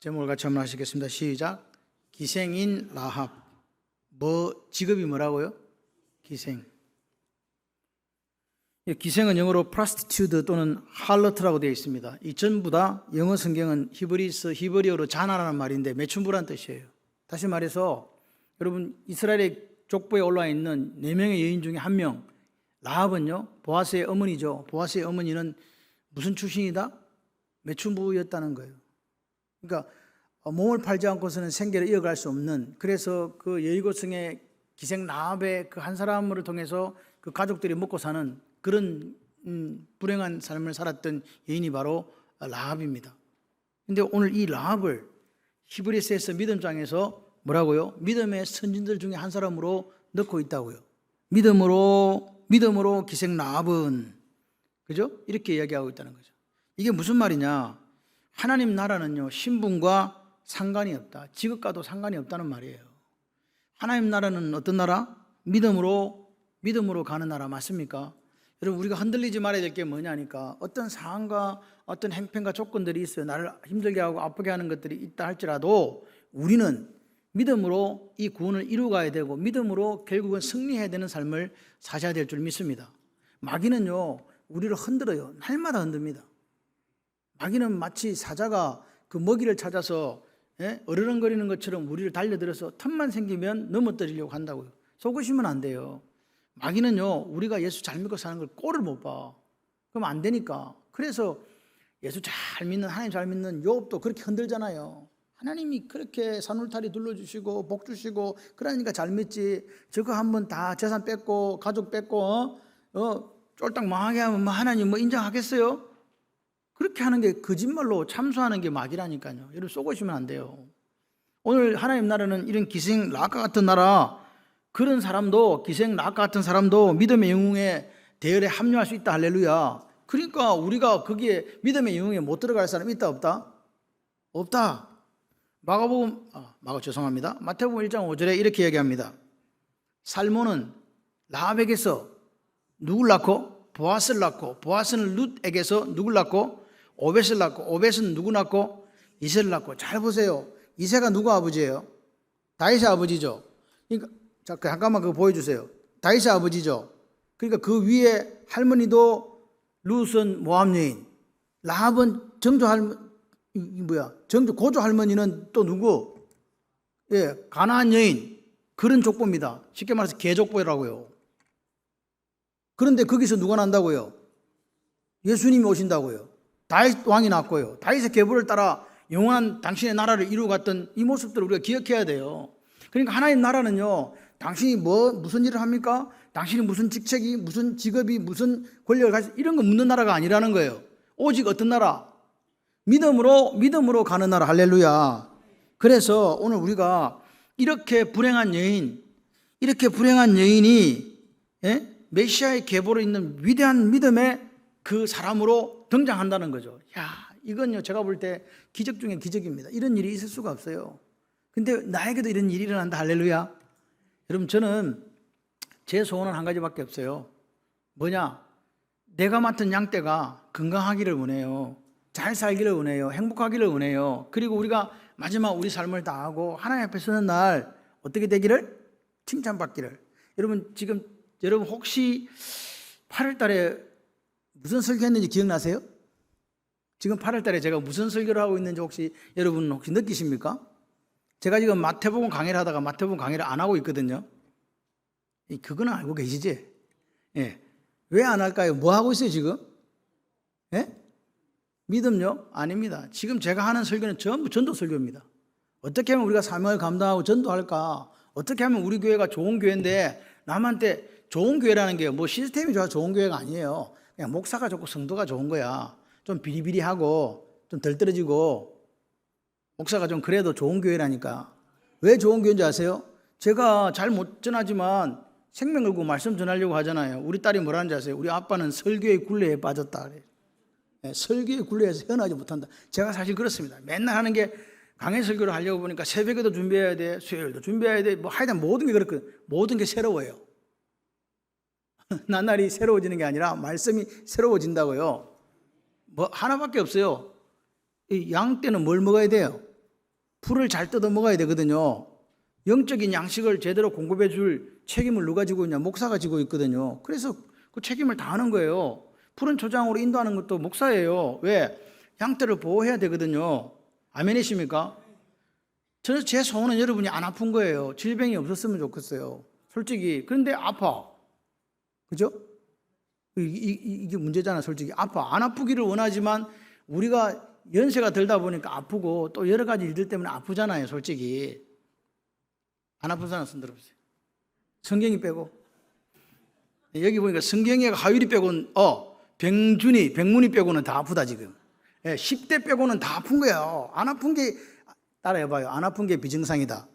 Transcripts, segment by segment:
제목을 같이 한번 하시겠습니다. 시작. 기생인 라합. 직업이 뭐라고요? 기생. 기생은 영어로 prostitute 또는 harlot라고 되어 있습니다. 이 전부 다 영어 성경은 히브리어로 자나라는 말인데 매춘부란 뜻이에요. 다시 말해서 여러분, 이스라엘의 족보에 올라와 있는 4명의 여인 중에 1명, 라합은요, 보아스의 어머니죠. 보아스의 어머니는 무슨 출신이다? 매춘부였다는 거예요. 그러니까 몸을 팔지 않고서는 생계를 이어갈 수 없는, 그래서 그 여리고성의 기생 라합의 그 한 사람을 통해서 그 가족들이 먹고 사는 그런 불행한 삶을 살았던 여인이 바로 라합입니다. 근데 오늘 이 라합을 히브리서에서 믿음장에서 뭐라고요? 믿음의 선진들 중에 한 사람으로 넣고 있다고요. 믿음으로 기생 라합은, 그죠? 이렇게 이야기하고 있다는 거죠. 이게 무슨 말이냐? 하나님 나라는요, 신분과 상관이 없다. 직업과도 상관이 없다는 말이에요. 하나님 나라는 어떤 나라? 믿음으로 가는 나라 맞습니까? 여러분, 우리가 흔들리지 말아야 될 게 뭐냐니까, 어떤 상황과 어떤 행편과 조건들이 있어요. 나를 힘들게 하고 아프게 하는 것들이 있다 할지라도 우리는 믿음으로 이 구원을 이루어가야 되고 믿음으로 결국은 승리해야 되는 삶을 사셔야 될 줄 믿습니다. 마귀는요, 우리를 흔들어요. 날마다 흔듭니다. 마귀는 마치 사자가 그 먹이를 찾아서 어르렁거리는 것처럼 우리를 달려들어서 틈만 생기면 넘어뜨리려고 한다고요. 속으시면 안 돼요. 마귀는요, 우리가 예수 잘 믿고 사는 걸 꼴을 못 봐. 그럼 안 되니까. 그래서 예수 잘 믿는, 하나님 잘 믿는 욥도 그렇게 흔들잖아요. 하나님이 그렇게 산울타리 둘러주시고 복 주시고 그러니까 잘 믿지. 저거 한번 다 재산 뺏고 가족 뺏고 쫄딱 망하게 하면 하나님 인정하겠어요? 그렇게 하는 게 거짓말로 참소하는 게 마귀라니까요. 여러분, 쏘고시면 안 돼요. 오늘 하나님 나라는 이런 기생 라합과 같은 나라, 그런 사람도, 기생 라합과 같은 사람도 믿음의 영웅의 대열에 합류할 수 있다. 할렐루야. 그러니까 우리가 거기에 믿음의 영웅에 못 들어갈 사람이 있다 없다? 없다. 마태복음 1장 5절에 이렇게 얘기합니다. 살몬은 라합에게서 누굴 낳고? 보아스를 낳고, 보아스는 룻에게서 누굴 낳고? 오벳을 낳고, 오벳은 누구 낳고? 이새를 낳고. 잘 보세요. 이새가 누구 아버지예요? 다윗의 아버지죠. 그러니까 잠깐만 그거 보여주세요. 다윗의 아버지죠. 그러니까 그 위에 할머니도 룻은 모압 여인, 라합은 고조 할머니는 또 누구? 가나안 여인. 그런 족보입니다. 쉽게 말해서 개족보라고요. 그런데 거기서 누가 난다고요? 예수님이 오신다고요. 다윗 왕이 났고요. 다윗의 계보를 따라 영원한 당신의 나라를 이루어갔던 이 모습들을 우리가 기억해야 돼요. 그러니까 하나님 나라는요, 당신이 무슨 일을 합니까? 당신이 무슨 직책이, 무슨 직업이, 무슨 권력을 가지고 이런 거 묻는 나라가 아니라는 거예요. 오직 어떤 나라? 믿음으로 가는 나라. 할렐루야. 그래서 오늘 우리가 이렇게 불행한 여인이 메시아의 계보로 있는 위대한 믿음의 그 사람으로 등장한다는 거죠. 이건요, 제가 볼 때 기적 중에 기적입니다. 이런 일이 있을 수가 없어요. 근데 나에게도 이런 일이 일어난다. 할렐루야. 여러분, 저는 제 소원은 한 가지밖에 없어요. 뭐냐? 내가 맡은 양떼가 건강하기를 원해요. 잘 살기를 원해요. 행복하기를 원해요. 그리고 우리가 마지막 우리 삶을 다하고 하나님 앞에 서는 날 어떻게 되기를? 칭찬받기를. 여러분 혹시 8월 달에 무슨 설교했는지 기억나세요? 지금 8월 달에 제가 무슨 설교를 하고 있는지 여러분 느끼십니까? 제가 지금 마태복음 강의를 하다가 마태복음 강의를 안 하고 있거든요. 그거는 알고 계시지? 왜 안 할까요? 뭐 하고 있어요 지금? 믿음요? 아닙니다. 지금 제가 하는 설교는 전부 전도 설교입니다. 어떻게 하면 우리가 사명을 감당하고 전도할까? 어떻게 하면 우리 교회가 좋은 교회인데, 남한테 좋은 교회라는 게 시스템이 좋아서 좋은 교회가 아니에요. 그냥 목사가 좋고 성도가 좋은 거야. 좀 비리비리하고 좀 덜 떨어지고 목사가 좀 그래도 좋은 교회라니까. 왜 좋은 교회인지 아세요? 제가 잘 못 전하지만 생명 걸고 말씀 전하려고 하잖아요. 우리 딸이 뭐라는지 아세요? 우리 아빠는 설교의 굴레에 빠졌다 그래요. 설교의 굴레에서 헤어나지 못한다. 제가 사실 그렇습니다. 맨날 하는 게 강해 설교를 하려고 보니까 새벽에도 준비해야 돼, 수요일도 준비해야 돼, 하여튼 모든 게 그렇거든요. 모든 게 새로워요. 나날이 새로워지는 게 아니라 말씀이 새로워진다고요. 하나밖에 없어요. 이 양떼는 뭘 먹어야 돼요? 풀을 잘 뜯어 먹어야 되거든요. 영적인 양식을 제대로 공급해 줄 책임을 누가 지고 있냐? 목사가 지고 있거든요. 그래서 그 책임을 다하는 거예요. 푸른 초장으로 인도하는 것도 목사예요. 왜? 양떼를 보호해야 되거든요. 아멘이십니까? 저는 제 소원은 여러분이 안 아픈 거예요. 질병이 없었으면 좋겠어요. 솔직히. 그런데 아파. 그죠? 이게 문제잖아, 솔직히. 아파. 안 아프기를 원하지만 우리가 연세가 들다 보니까 아프고 또 여러 가지 일들 때문에 아프잖아요, 솔직히. 안 아픈 사람 손 들어보세요. 성경이 빼고. 여기 보니까 성경에 하율이 빼고는, 백문이 빼고는 다 아프다, 지금. 10대 빼고는 다 아픈 거예요. 안 아픈 게, 따라해봐요. 안 아픈 게 비정상이다.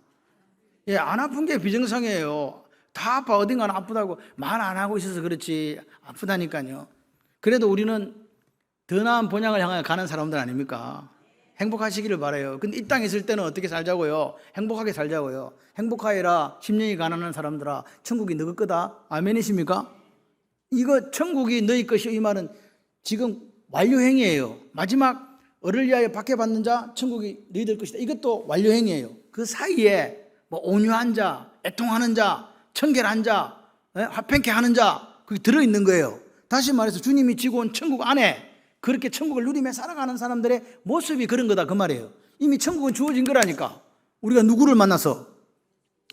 안 아픈 게 비정상이에요. 다 아파. 어딘가는 아프다고 말 안 하고 있어서 그렇지. 아프다니까요. 그래도 우리는 더 나은 본향을 향해 가는 사람들 아닙니까? 행복하시기를 바라요. 근데 이 땅에 있을 때는 어떻게 살자고요? 행복하게 살자고요. 행복하여라 심령이 가난한 사람들아 천국이 너희 거다. 아멘이십니까? 이거 천국이 너희 것이요 이 말은 지금 완료행위예요. 마지막 을을 위하여 박해받는 자 천국이 너희들 것이다. 이것도 완료행위예요. 그 사이에 뭐 온유한 자, 애통하는 자, 청결한 자, 화평케 하는 자 그게 들어있는 거예요. 다시 말해서 주님이 지고 온 천국 안에 그렇게 천국을 누리며 살아가는 사람들의 모습이 그런 거다 그 말이에요. 이미 천국은 주어진 거라니까. 우리가 누구를 만나서?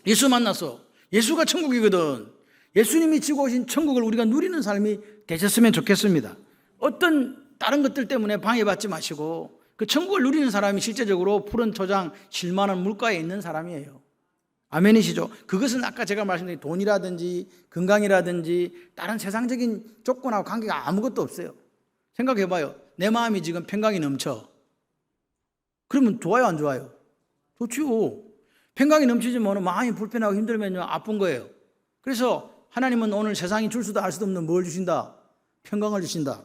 예수 만나서. 예수가 천국이거든. 예수님이 지고 오신 천국을 우리가 누리는 삶이 되셨으면 좋겠습니다. 어떤 다른 것들 때문에 방해받지 마시고 그 천국을 누리는 사람이 실제적으로 푸른 초장 쉴만한 물가에 있는 사람이에요. 아멘이시죠? 그것은 아까 제가 말씀드린 돈이라든지 건강이라든지 다른 세상적인 조건하고 관계가 아무것도 없어요. 생각해봐요. 내 마음이 지금 평강이 넘쳐. 그러면 좋아요, 안 좋아요? 좋지요. 평강이 넘치지만 마음이 불편하고 힘들면요, 아픈 거예요. 그래서 하나님은 오늘 세상이 줄 수도 알 수도 없는 뭘 주신다? 평강을 주신다.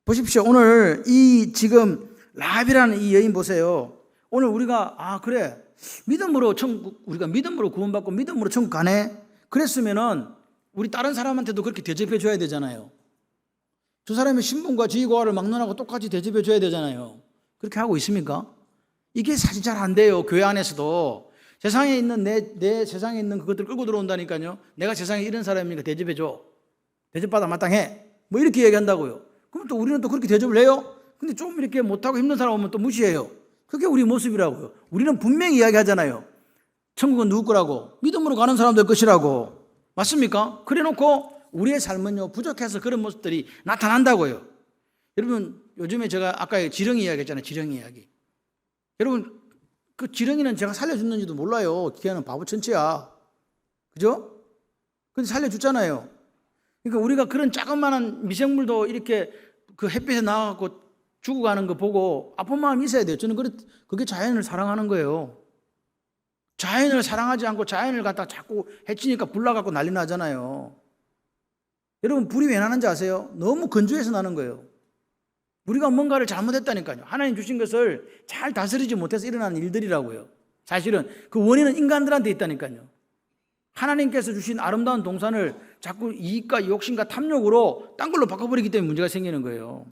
보십시오. 오늘 이 지금 라합이라는 이 여인 보세요. 오늘 우리가 그래 믿음으로 천국 우리가 믿음으로 구원받고 믿음으로 천국 가네. 그랬으면은 우리 다른 사람한테도 그렇게 대접해 줘야 되잖아요. 두 사람의 신분과 지위고하를 막론하고 똑같이 대접해 줘야 되잖아요. 그렇게 하고 있습니까? 이게 사실 잘 안 돼요. 교회 안에서도 세상에 있는 내 세상에 있는 그것들 끌고 들어온다니까요. 내가 세상에 이런 사람이니까 대접해 줘. 대접받아 마땅해. 뭐 이렇게 얘기한다고요. 그럼 또 우리는 또 그렇게 대접을 해요? 근데 좀 이렇게 못하고 힘든 사람 오면 또 무시해요. 그게 우리 모습이라고요. 우리는 분명히 이야기하잖아요. 천국은 누구 거라고? 믿음으로 가는 사람들 것이라고. 맞습니까? 그래 놓고 우리의 삶은요 부족해서 그런 모습들이 나타난다고요. 여러분 요즘에 제가 아까 지렁이 이야기 했잖아요. 지렁이 이야기. 여러분 그 지렁이는 제가 살려줬는지도 몰라요. 걔는 바보 천치야. 그죠? 근데 살려줬잖아요. 그러니까 우리가 그런 자그마한 미생물도 이렇게 그 햇빛에 나가고 죽어가는 거 보고 아픈 마음이 있어야 돼요. 저는 그게 자연을 사랑하는 거예요. 자연을 사랑하지 않고 자연을 갖다 자꾸 해치니까 불 나갖고 난리 나잖아요. 여러분 불이 왜 나는지 아세요? 너무 건조해서 나는 거예요. 우리가 뭔가를 잘못했다니까요. 하나님 주신 것을 잘 다스리지 못해서 일어나는 일들이라고요. 사실은 그 원인은 인간들한테 있다니까요. 하나님께서 주신 아름다운 동산을 자꾸 이익과 욕심과 탐욕으로 딴 걸로 바꿔버리기 때문에 문제가 생기는 거예요.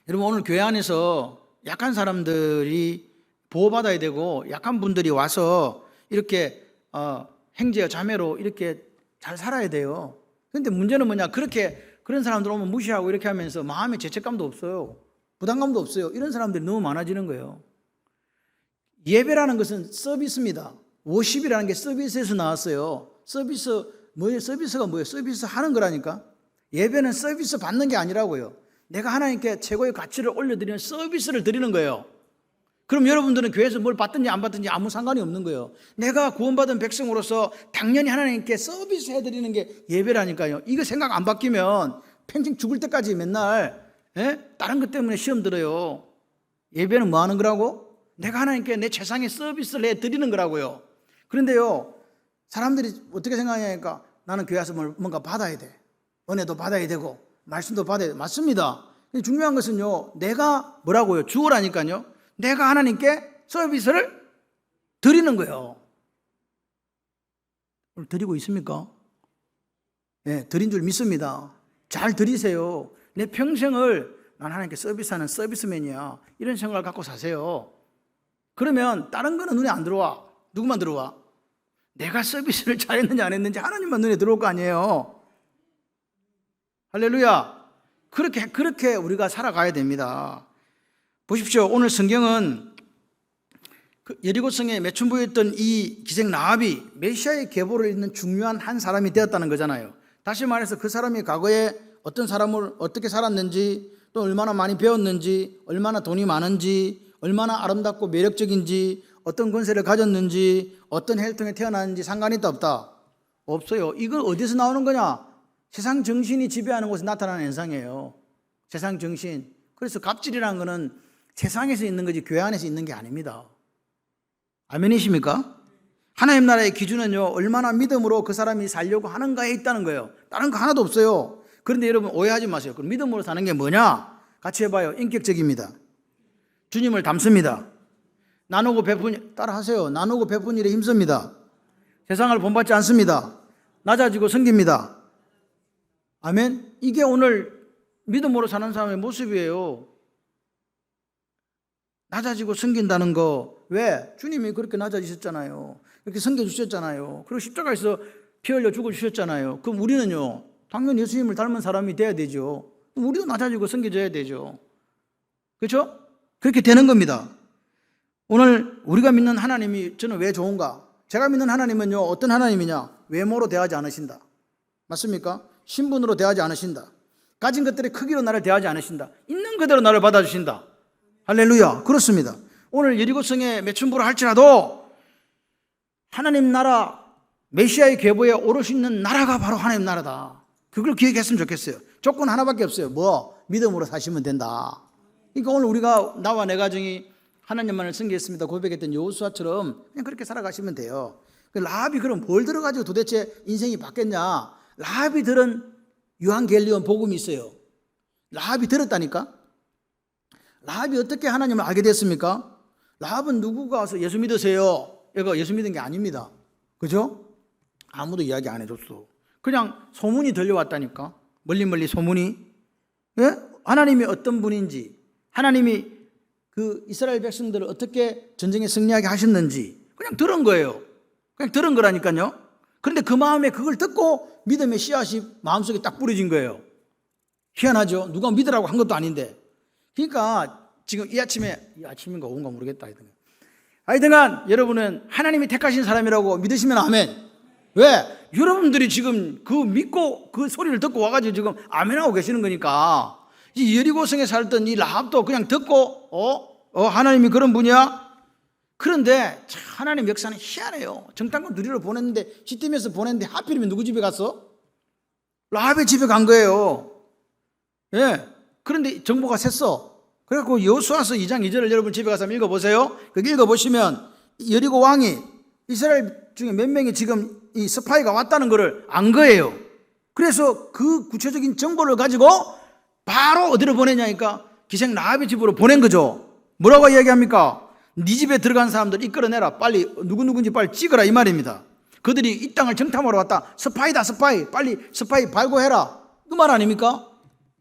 여러분 오늘 교회 안에서 약한 사람들이 보호받아야 되고 약한 분들이 와서 이렇게 형제와 자매로 이렇게 잘 살아야 돼요. 그런데 문제는 뭐냐? 그런 사람들 오면 무시하고 이렇게 하면서 마음에 죄책감도 없어요. 부담감도 없어요. 이런 사람들이 너무 많아지는 거예요. 예배라는 것은 서비스입니다. 워십이라는 게 서비스에서 나왔어요. 서비스가 뭐예요? 서비스 하는 거라니까. 예배는 서비스 받는 게 아니라고요. 내가 하나님께 최고의 가치를 올려드리는 서비스를 드리는 거예요. 그럼 여러분들은 교회에서 뭘 받든지 안 받든지 아무 상관이 없는 거예요. 내가 구원받은 백성으로서 당연히 하나님께 서비스 해드리는 게 예배라니까요. 이거 생각 안 바뀌면 평생 죽을 때까지 맨날 다른 것 때문에 시험 들어요. 예배는 뭐 하는 거라고? 내가 하나님께 내 최상의 서비스를 해드리는 거라고요. 그런데요 사람들이 어떻게 생각하냐니까 나는 교회 와서 뭔가 받아야 돼. 은혜도 받아야 되고 말씀도 받아야 돼. 맞습니다. 근데 중요한 것은요 내가 뭐라고요? 주어라니까요. 내가 하나님께 서비스를 드리는 거예요. 드리고 있습니까? 네, 드린 줄 믿습니다. 잘 드리세요. 내 평생을 난 하나님께 서비스하는 서비스맨이야. 이런 생각을 갖고 사세요. 그러면 다른 거는 눈에 안 들어와. 누구만 들어와? 내가 서비스를 잘했는지 안 했는지 하나님만 눈에 들어올 거 아니에요. 할렐루야. 그렇게 우리가 살아가야 됩니다. 보십시오. 오늘 성경은 여리고성에 매춘부였던 이 기생 라합이 메시아의 계보를 잇는 중요한 한 사람이 되었다는 거잖아요. 다시 말해서 그 사람이 과거에 어떤 사람을 어떻게 살았는지, 또 얼마나 많이 배웠는지, 얼마나 돈이 많은지, 얼마나 아름답고 매력적인지, 어떤 권세를 가졌는지, 어떤 혈통에 태어났는지 상관이 있다 없다? 없어요. 이걸 어디서 나오는 거냐? 세상 정신이 지배하는 곳에 나타나는 현상이에요. 세상 정신. 그래서 갑질이라는 거는 세상에서 있는 거지 교회 안에서 있는 게 아닙니다. 아멘이십니까? 하나님 나라의 기준은요, 얼마나 믿음으로 그 사람이 살려고 하는가에 있다는 거예요. 다른 거 하나도 없어요. 그런데 여러분 오해하지 마세요. 그럼 믿음으로 사는 게 뭐냐? 같이 해봐요. 인격적입니다. 주님을 닮습니다. 나누고 베푼, 따라하세요. 나누고 베푼 일에 힘씁니다. 세상을 본받지 않습니다. 낮아지고 섬깁니다. 아멘. 이게 오늘 믿음으로 사는 사람의 모습이에요. 낮아지고 섬긴다는 거. 왜? 주님이 그렇게 낮아지셨잖아요. 그렇게 섬겨주셨잖아요. 그리고 십자가에서 피 흘려 죽어주셨잖아요. 그럼 우리는요, 당연히 예수님을 닮은 사람이 돼야 되죠. 우리도 낮아지고 섬겨져야 되죠. 그렇죠? 그렇게 되는 겁니다. 오늘 우리가 믿는 하나님이 저는 왜 좋은가? 제가 믿는 하나님은요, 어떤 하나님이냐? 외모로 대하지 않으신다. 맞습니까? 신분으로 대하지 않으신다. 가진 것들의 크기로 나를 대하지 않으신다. 있는 그대로 나를 받아주신다. 할렐루야. 그렇습니다. 오늘 여리고성에 매춘부를 할지라도 하나님 나라, 메시아의 계보에 오롯이 있는 나라가 바로 하나님 나라다. 그걸 기억했으면 좋겠어요. 조건 하나밖에 없어요. 뭐? 믿음으로 사시면 된다. 그러니까 오늘 우리가 나와 내 가정이 하나님만을 섬기겠습니다 고백했던 여호수아처럼 그냥 그렇게 살아가시면 돼요. 라합이 그럼 뭘 들어가지고 도대체 인생이 바뀌었냐? 라합이 들은 요한계리온 복음이 있어요. 라합이 들었다니까? 라합이 어떻게 하나님을 알게 됐습니까? 라합은 누구가 와서 예수 믿으세요? 이거 예수 믿은 게 아닙니다. 그죠? 아무도 이야기 안 해줬어. 그냥 소문이 들려왔다니까? 멀리 소문이. 예? 하나님이 어떤 분인지, 하나님이 그 이스라엘 백성들을 어떻게 전쟁에 승리하게 하셨는지 그냥 들은 거예요. 그냥 들은 거라니까요. 그런데 그 마음에 그걸 듣고 믿음의 씨앗이 마음속에 딱 뿌려진 거예요. 희한하죠? 누가 믿으라고 한 것도 아닌데. 그러니까 지금 이 아침인가 오후인가 모르겠다. 하여튼간 여러분은 하나님이 택하신 사람이라고 믿으시면 아멘. 왜? 여러분들이 지금 그 믿고 그 소리를 듣고 와가지고 지금 아멘하고 계시는 거니까. 이 여리고성에 살던 이 라합도 그냥 듣고 하나님이 그런 분이야? 그런데 하나님 역사는 희한해요. 정탐꾼 누리로 보냈는데 시팀에서 보냈는데 하필이면 누구 집에 갔어? 라합의 집에 간 거예요. 예. 그런데 정보가 샜어. 그래갖고 여호수아서 2장 2절을 여러분 집에 가서 읽어보세요. 거기 읽어보시면 여리고 왕이 이스라엘 중에 몇 명이 지금 이 스파이가 왔다는 것을 안 거예요. 그래서 그 구체적인 정보를 가지고 바로 어디로 보내냐니까 기생 라합의 집으로 보낸 거죠. 뭐라고 이야기합니까? 네 집에 들어간 사람들 이끌어내라. 빨리 누구누군지 빨리 찍어라 이 말입니다. 그들이 이 땅을 정탐하러 왔다. 스파이다 스파이. 빨리 스파이 발굴해라. 그 말 아닙니까?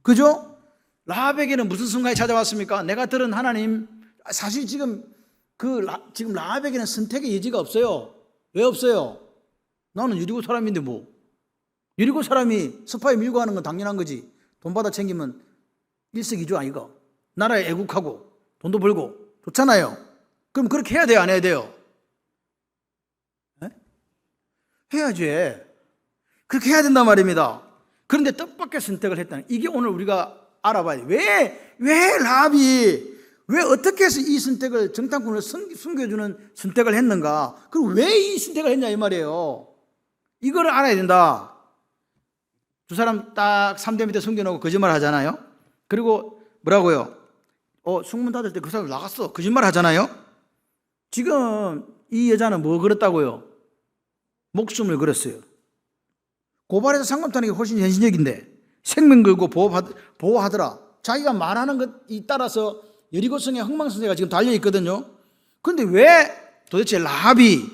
그죠? 라합에게는 무슨 순간이 찾아왔습니까? 내가 들은 하나님. 사실 지금 지금 라합에게는 선택의 여지가 없어요. 왜 없어요? 나는 여리고 사람인데 뭐. 여리고 사람이 스파이 밀고 하는 건 당연한 거지. 돈 받아 챙기면 일석이조 아이가. 나라에 애국하고 돈도 벌고 좋잖아요. 그럼 그렇게 해야 돼요? 안 해야 돼요? 네? 해야지. 그렇게 해야 된단 말입니다. 그런데 뜻밖의 선택을 했다는, 이게 오늘 우리가 알아봐야 돼. 왜 라합이 왜 어떻게 해서 이 선택을, 정탐꾼을 숨겨주는 선택을 했는가? 그리고 왜 이 선택을 했냐 이 말이에요. 이거를 알아야 된다. 두 사람 딱 3대 밑에 숨겨놓고 거짓말 하잖아요. 그리고 뭐라고요? 숙문 닫을 때 그 사람 나갔어. 거짓말 하잖아요. 지금 이 여자는 뭐 그랬다고요? 목숨을 걸었어요. 고발해서 상관없다는 게 훨씬 현실적인데 생명 걸고 보호하더라. 자기가 말하는 것에 따라서 여리고성의 흥망성쇠가 지금 달려있거든요. 그런데 왜 도대체 라합이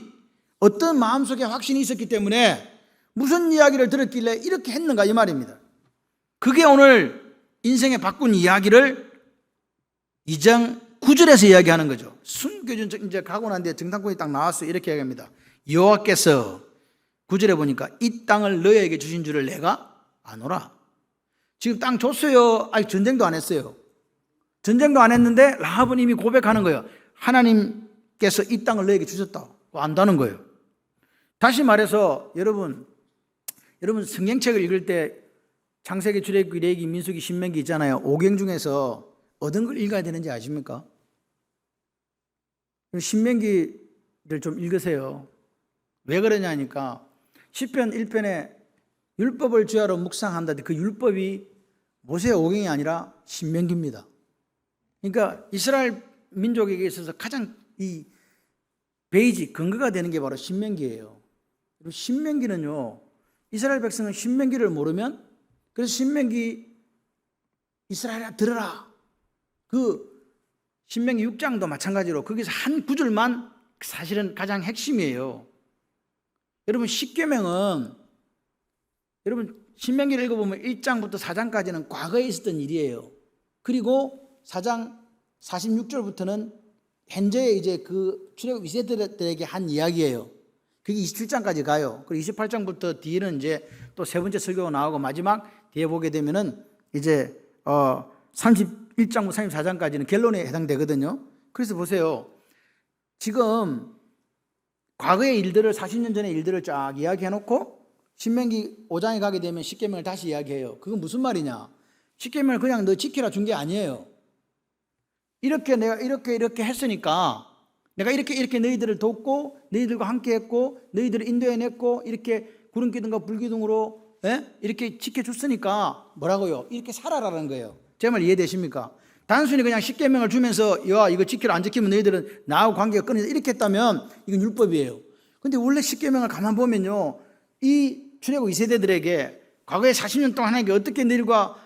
어떤 마음속에 확신이 있었기 때문에 무슨 이야기를 들었길래 이렇게 했는가 이 말입니다. 그게 오늘 인생의 바꾼 이야기를 2장 9절에서 이야기하는 거죠. 순교준 이제 가고 난 뒤에 정탐꾼이 딱 나왔어요. 이렇게 이야기합니다. 여호와께서 9절에 보니까 이 땅을 너희에게 주신 줄을 내가 아노라. 지금 땅 줬어요. 아직 전쟁도 안 했어요. 전쟁도 안 했는데 라합은 이미 고백하는 거예요. 하나님께서 이 땅을 너희에게 주셨다고 안다는 거예요. 다시 말해서 여러분 성경책을 읽을 때 창세기, 출애굽기, 레위기, 민수기, 신명기 있잖아요. 5경 중에서 어떤 걸 읽어야 되는지 아십니까? 신명기를 좀 읽으세요. 왜 그러냐니까 시편 1편에 율법을 주야로 묵상한다. 그 율법이 모세의 5경이 아니라 신명기입니다. 그러니까 이스라엘 민족에게 있어서 가장 이 베이직 근거가 되는 게 바로 신명기예요. 신명기는요, 이스라엘 백성은 신명기를 모르면, 그래서 신명기 이스라엘아 들어라. 그 신명기 6장도 마찬가지로 거기서 한 구절만 사실은 가장 핵심이에요. 여러분 십계명은 여러분 신명기를 읽어보면 1장부터 4장까지는 과거에 있었던 일이에요. 그리고 4장 46절부터는 현재에 이제 그 출애굽 2세들에게 한 이야기예요. 그게 27장까지 가요. 그리고 28장부터 뒤에는 이제 또 세 번째 설교가 나오고 마지막 뒤에 보게 되면은 이제 31장부터 34장까지는 결론에 해당되거든요. 그래서 보세요. 지금 과거의 일들을 40년 전의 일들을 쫙 이야기해 놓고 신명기 5장에 가게 되면 십계명을 다시 이야기해요. 그건 무슨 말이냐? 십계명을 그냥 너 지키라 준 게 아니에요. 이렇게 내가 이렇게 했으니까 내가 이렇게 너희들을 돕고 너희들과 함께 했고 너희들을 인도해냈고 이렇게 구름기둥과 불기둥으로 이렇게 지켜줬으니까 뭐라고요? 이렇게 살아라는 거예요. 제 말 이해되십니까? 단순히 그냥 십계명을 주면서 야 이거 지키라 안 지키면 너희들은 나하고 관계가 끊어져 이렇게 했다면 이건 율법이에요. 근데 원래 십계명을 가만 보면요, 이 출애굽 2세대들에게 과거에 40년 동안 하나님께 어떻게 너희들과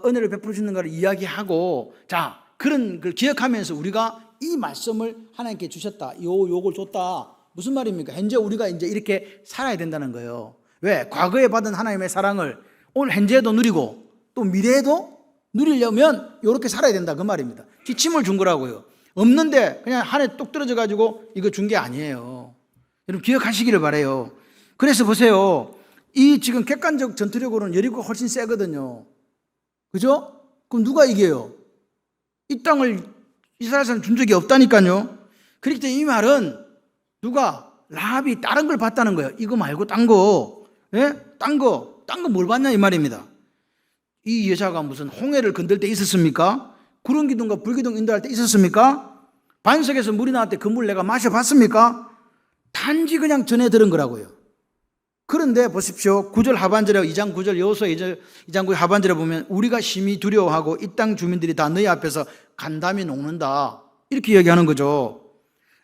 은혜를 베풀어 주는가를 이야기하고, 자 그런 걸 기억하면서 우리가 이 말씀을 하나님께 주셨다, 요걸 줬다. 무슨 말입니까? 현재 우리가 이제 이렇게 살아야 된다는 거예요. 왜? 과거에 받은 하나님의 사랑을 오늘 현재에도 누리고 또 미래에도 누리려면 이렇게 살아야 된다 그 말입니다. 지침을 준 거라고요. 없는데 그냥 하늘에 뚝 떨어져 가지고 이거 준 게 아니에요. 여러분 기억하시기를 바라요. 그래서 보세요. 이 지금 객관적 전투력으로는 여리고가 훨씬 세거든요. 그죠? 그럼 누가 이겨요? 이 땅을 이스라엘 사람 준 적이 없다니까요. 그렇기 때문에 이 말은 누가 라합이 다른 걸 봤다는 거예요. 이거 말고 딴 거, 딴 거 뭘 봤냐 이 말입니다. 이 여자가 무슨 홍해를 건들 때 있었습니까? 구름기둥과 불기둥 인도할 때 있었습니까? 반석에서 물이 나올 때 그 물 내가 마셔봤습니까? 단지 그냥 전해 들은 거라고요. 그런데 보십시오. 9절 하반절에 2장 9절 여호수아 2장 9절 하반절에 보면 우리가 심히 두려워하고 이 땅 주민들이 다 너희 앞에서 간담이 녹는다 이렇게 얘기하는 거죠.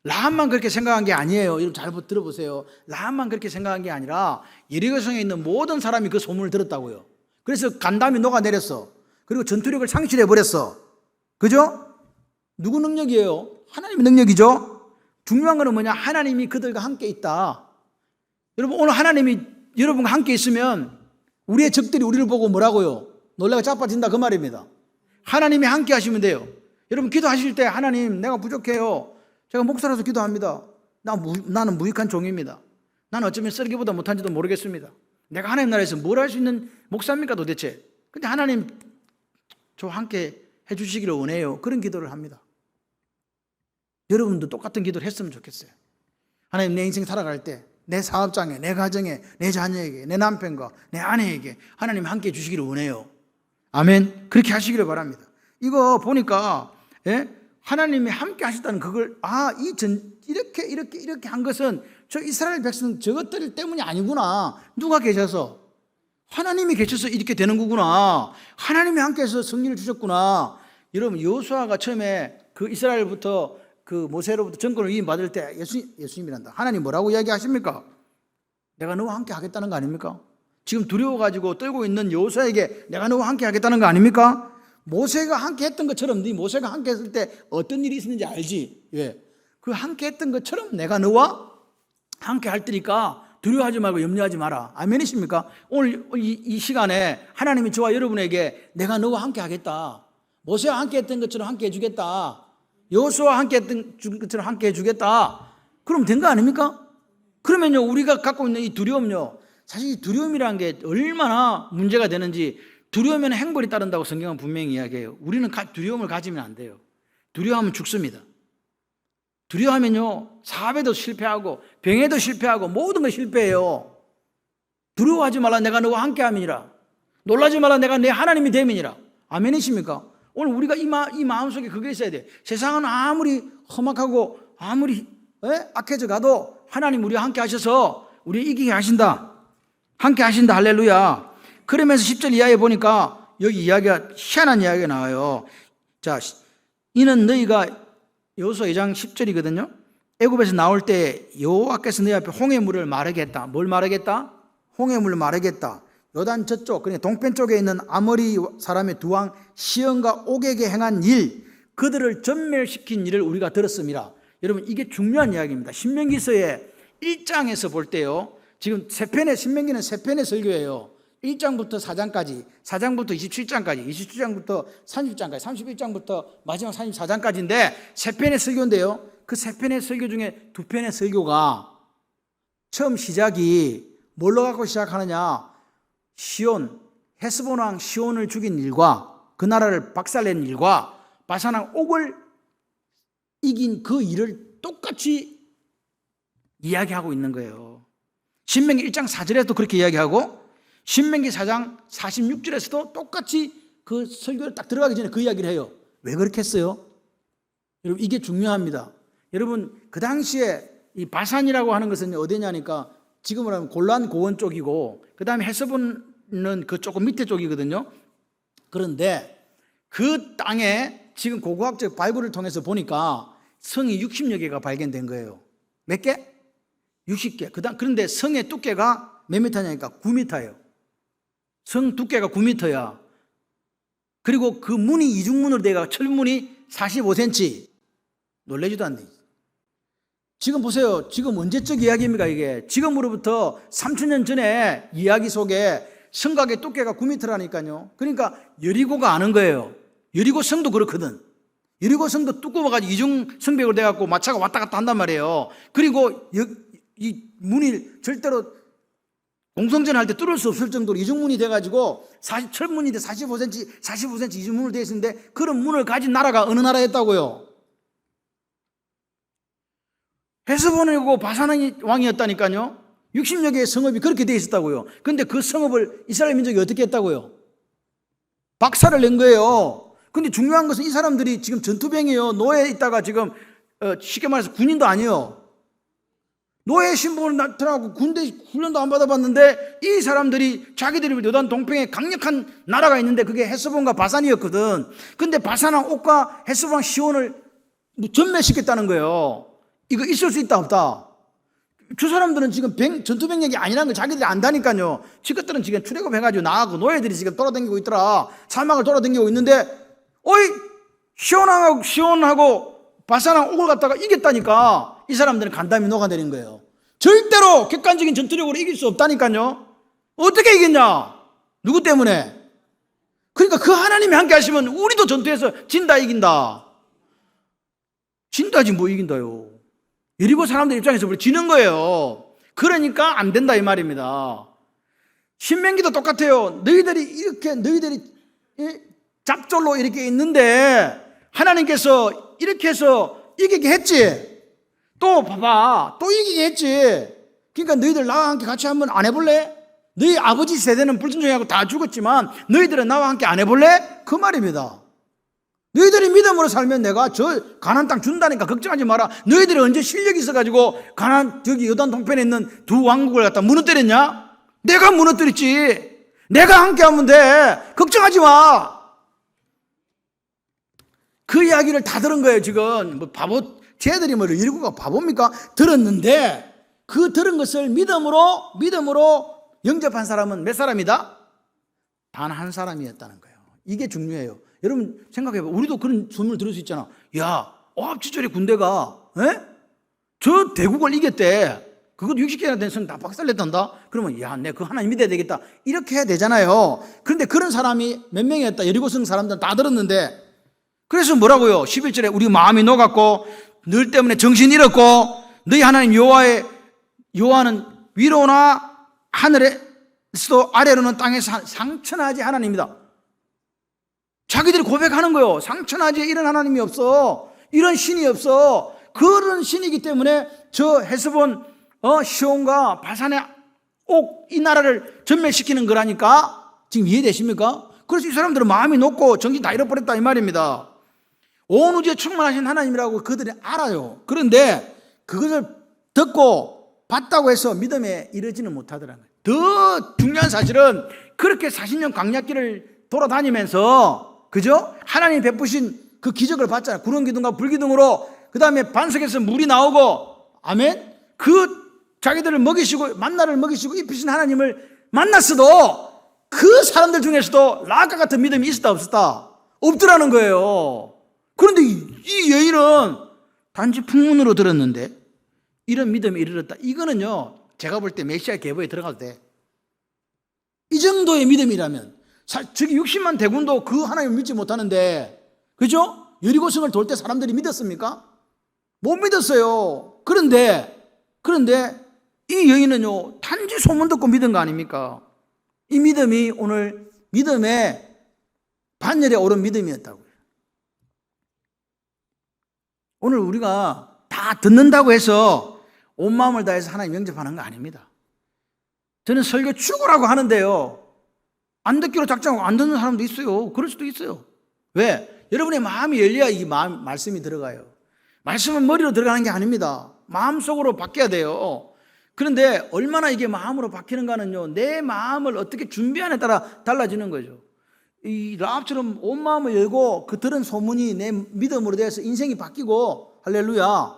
라합만 그렇게 생각한 게 아니에요. 여러분 잘 들어보세요. 라합만 그렇게 생각한 게 아니라 여리고성에 있는 모든 사람이 그 소문을 들었다고요. 그래서 간담이 녹아내렸어. 그리고 전투력을 상실해버렸어. 그죠? 누구 능력이에요? 하나님의 능력이죠. 중요한 거는 뭐냐? 하나님이 그들과 함께 있다. 여러분 오늘 하나님이 여러분과 함께 있으면 우리의 적들이 우리를 보고 뭐라고요? 놀라가 자빠진다 그 말입니다. 하나님이 함께 하시면 돼요. 여러분 기도하실 때 하나님 내가 부족해요. 제가 목사라서 기도합니다. 나는 무익한 종입니다. 나는 어쩌면 쓰레기보다 못한지도 모르겠습니다. 내가 하나님 나라에서 뭘 할 수 있는 목사입니까 도대체? 근데 하나님 저와 함께 해주시기를 원해요. 그런 기도를 합니다. 여러분도 똑같은 기도를 했으면 좋겠어요. 하나님 내 인생 살아갈 때 내 사업장에, 내 가정에, 내 자녀에게, 내 남편과 내 아내에게 하나님 함께 해주시기를 원해요. 아멘. 그렇게 하시기를 바랍니다. 이거 보니까 하나님이 함께 하셨다는 그걸 이렇게 한 것은 저 이스라엘 백성 저것들 때문이 아니구나. 누가 계셔서 하나님이 계셔서 이렇게 되는 거구나. 하나님이 함께해서 승리를 주셨구나. 여러분 여호수아가 처음에 그 이스라엘부터 그 모세로부터 정권을 위임받을 때 예수님이란다. 하나님 뭐라고 이야기하십니까? 내가 너와 함께 하겠다는 거 아닙니까? 지금 두려워가지고 떨고 있는 여호수아에게 내가 너와 함께 하겠다는 거 아닙니까? 모세가 함께 했던 것처럼 네 모세가 함께 했을 때 어떤 일이 있었는지 알지? 예. 그 함께 했던 것처럼 내가 너와 함께 할 테니까 두려워하지 말고 염려하지 마라. 아멘이십니까? 오늘 이 시간에 하나님이 저와 여러분에게 내가 너와 함께 하겠다. 모세와 함께 했던 것처럼 함께 해주겠다. 여호수아와 함께 했던 것처럼 함께 해주겠다. 그럼 된 거 아닙니까? 그러면요, 우리가 갖고 있는 이 두려움요, 사실 이 두려움이라는 게 얼마나 문제가 되는지, 두려우면 행벌이 따른다고 성경은 분명히 이야기해요. 우리는 두려움을 가지면 안 돼요. 두려워하면 죽습니다. 두려워하면요, 사업에도 실패하고 병에도 실패하고 모든 거 실패해요. 두려워하지 말라, 내가 너와 함께 함이니라. 놀라지 말라, 내가 내 하나님이 됨이니라. 아멘이십니까? 오늘 우리가 이 마음속에 그게 있어야 돼. 세상은 아무리 험악하고 아무리 악해져 가도 하나님 우리와 함께 하셔서 우리 이기게 하신다. 함께 하신다. 할렐루야. 그러면서 10절 이하에 보니까 여기 이야기가, 희한한 이야기가 나와요. 자, 이는 너희가, 여호수아 2장 10절이거든요. 애굽에서 나올 때 여호와께서 너희 앞에 홍해 물을 마르게 했다. 뭘 마르게 했다? 홍해 물을 마르게 했다. 요단 저쪽, 그러니까 동편 쪽에 있는 아모리 사람의 두 왕 시온과 옥에게 행한 일, 그들을 전멸시킨 일을 우리가 들었습니다. 여러분, 이게 중요한 이야기입니다. 신명기서의 1장에서 볼 때요, 지금 신명기는 세 편의 설교예요. 1장부터 4장까지, 4장부터 27장까지, 27장부터 30장까지, 31장부터 마지막 34장까지인데 세 편의 설교인데요, 그 세 편의 설교 중에 두 편의 설교가 처음 시작이 뭘로 갖고 시작하느냐, 시온, 헤스본 왕 시온을 죽인 일과 그 나라를 박살낸 일과 바산 왕 옥을 이긴 그 일을 똑같이 이야기하고 있는 거예요. 신명기 1장 4절에도 그렇게 이야기하고 신명기 4장 46절에서도 똑같이 그 설교를 딱 들어가기 전에 그 이야기를 해요. 왜 그렇게 했어요? 여러분, 이게 중요합니다. 여러분, 그 당시에 이 바산이라고 하는 것은 어디냐니까 지금으로 하면 골란 고원 쪽이고 그 다음에 헤스본은 그 조금 밑에 쪽이거든요. 그런데 그 땅에 지금 고고학적 발굴을 통해서 보니까 성이 60여 개가 발견된 거예요. 몇 개? 60개. 그런데 성의 두께가 몇 미터냐니까 9미터예요. 성 두께가 9미터야. 그리고 그 문이 이중문으로 돼가 철문이 45cm. 놀라지도 않네. 지금 보세요. 지금 언제적 이야기입니까 이게? 지금으로부터 3000년 전에 이야기 속에 성곽의 두께가 9m라니까요. 그러니까 여리고가 아는 거예요. 여리고 성도 그렇거든. 여리고 성도 두꺼워가지고 이중 성벽으로 돼갖고 마차가 왔다 갔다 한단 말이에요. 그리고 이 문이 절대로 공성전 할 때 뚫을 수 없을 정도로 이중문이 돼가지고 철문인데 45cm 이중문으로 되어 있었는데 그런 문을 가진 나라가 어느 나라였다고요? 헤스본이고 바산 왕이었다니까요. 60여 개의 성읍이 그렇게 되어 있었다고요. 그런데 그 성읍을 이스라엘 민족이 어떻게 했다고요? 박살을 낸 거예요. 근데 중요한 것은 이 사람들이 지금 전투병이에요. 노예에 있다가 지금 쉽게 말해서 군인도 아니에요. 노예 신분을 나타나고 군대 훈련도 안 받아봤는데 이 사람들이 자기들이 요단 동평에 강력한 나라가 있는데 그게 헤스본과 바산이었거든. 근데 바산왕 옥과 헤스본 시온을 전멸시켰다는 거예요. 이거 있을 수 있다 없다? 그 사람들은 지금 전투병력이 아니라는 걸 자기들이 안다니까요. 지것들은 지금 출애굽해가지고 나가고 노예들이 지금 돌아다니고 있더라. 사막을 돌아다니고 있는데 어이 시온하고 바산왕 옥을 갖다가 이겼다니까. 이 사람들은 간담이 녹아내린 거예요. 절대로 객관적인 전투력으로 이길 수 없다니까요. 어떻게 이겼냐? 누구 때문에? 그러니까 그 하나님이 함께 하시면 우리도 전투에서 진다 이긴다. 진다지 뭐 이긴다요. 여리고 사람들 입장에서 우리 지는 거예요. 그러니까 안 된다 이 말입니다. 신명기도 똑같아요. 너희들이 잡졸로 이렇게 있는데 하나님께서 이렇게 해서 이기게 했지. 또 봐봐, 또 이기게 했지. 그러니까 너희들 나와 함께 같이 한번 안 해볼래? 너희 아버지 세대는 불순종하고 다 죽었지만 너희들은 나와 함께 안 해볼래? 그 말입니다. 너희들이 믿음으로 살면 내가 저 가나안 땅 준다니까 걱정하지 마라. 너희들이 언제 실력이 있어가지고 가나안 저기 요단 동편에 있는 두 왕국을 갖다 무너뜨렸냐? 내가 무너뜨렸지. 내가 함께하면 돼. 걱정하지 마. 그 이야기를 다 들은 거예요. 지금 뭐 바보, 쟤들이 뭐 일구가 바보입니까? 들었는데 그 들은 것을 믿음으로 영접한 사람은 몇 사람이다? 단 한 사람이었다는 거예요. 이게 중요해요. 여러분 생각해봐. 우리도 그런 소문을 들을 수 있잖아. 야, 어합지졸의 군대가 저 대국을 이겼대. 그것도 60개나 된 성 다 박살냈단다. 그러면 야, 내가 그 하나님 믿어야 되겠다. 이렇게 해야 되잖아요. 그런데 그런 사람이 몇 명이었다. 여리고성 사람들은 다 들었는데 그래서 뭐라고요? 11절에 우리 마음이 녹았고 늘 때문에 정신 잃었고 너희 하나님 여호와는 위로나 하늘에서도 아래로는 땅에서 상천하지 하나님이다. 자기들이 고백하는 거예요. 상천하지 이런 하나님이 없어. 이런 신이 없어. 그런 신이기 때문에 저 헤스본 시온과 바산의 옥 이 나라를 전멸시키는 거라니까. 지금 이해되십니까? 그래서 이 사람들은 마음이 높고 정신 다 잃어버렸다 이 말입니다. 온 우주에 충만하신 하나님이라고 그들이 알아요. 그런데 그것을 듣고 봤다고 해서 믿음에 이르지는 못하더라는 거예요. 더 중요한 사실은 그렇게 40년 광야길을 돌아다니면서 그죠? 하나님이 베푸신 그 기적을 봤잖아요. 구름 기둥과 불 기둥으로 그 다음에 반석에서 물이 나오고 아멘. 그 자기들을 먹이시고 만나를 먹이시고 입히신 하나님을 만났어도 그 사람들 중에서도 라합과 같은 믿음이 있었다 없었다? 없더라는 거예요. 그런데 이 여인은 단지 풍문으로 들었는데 이런 믿음에 이르렀다. 이거는요 제가 볼 때 메시아 계보에 들어가도 돼. 이 정도의 믿음이라면 저기 60만 대군도 그 하나님을 믿지 못하는데 그죠? 여리고성을 돌 때 사람들이 믿었습니까? 못 믿었어요. 그런데 이 여인은요 단지 소문 듣고 믿은 거 아닙니까? 이 믿음이 오늘 믿음의 반열에 오른 믿음이었다고요. 오늘 우리가 다 듣는다고 해서 온 마음을 다해서 하나님 영접하는 거 아닙니다. 저는 설교 죽으라고 하는데요 안 듣기로 작정하고 안 듣는 사람도 있어요. 그럴 수도 있어요. 왜? 여러분의 마음이 열려야 이 말씀이 들어가요. 말씀은 머리로 들어가는 게 아닙니다. 마음속으로 바뀌어야 돼요. 그런데 얼마나 이게 마음으로 바뀌는가는요 내 마음을 어떻게 준비하느냐에 따라 달라지는 거죠. 이 라합처럼 온 마음을 열고 그 들은 소문이 내 믿음으로 돼서 인생이 바뀌고 할렐루야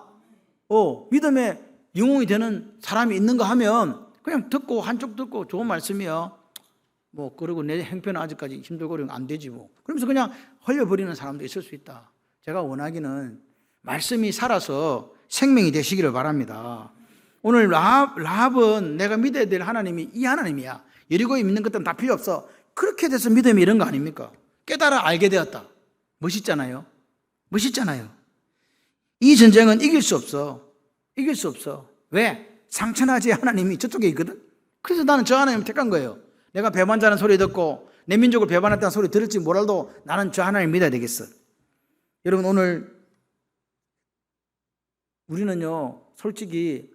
믿음의 영웅이 되는 사람이 있는가 하면 그냥 듣고 한쪽 듣고 좋은 말씀이야 뭐 그러고 내 형편은 아직까지 힘들고 그러면 안 되지 뭐 그러면서 그냥 흘려버리는 사람도 있을 수 있다. 제가 원하기는 말씀이 살아서 생명이 되시기를 바랍니다. 오늘 라합은 내가 믿어야 될 하나님이 이 하나님이야. 여리고에 믿는 것들은 다 필요 없어. 그렇게 돼서 믿음이 이런 거 아닙니까? 깨달아 알게 되었다. 멋있잖아요. 멋있잖아요. 이 전쟁은 이길 수 없어. 이길 수 없어. 왜? 상천하지 하나님이 저쪽에 있거든. 그래서 나는 저 하나님을 택한 거예요. 내가 배반자는 소리 듣고 내 민족을 배반했다는 소리 들을지 몰라도 나는 저 하나님을 믿어야 되겠어. 여러분 오늘 우리는요 솔직히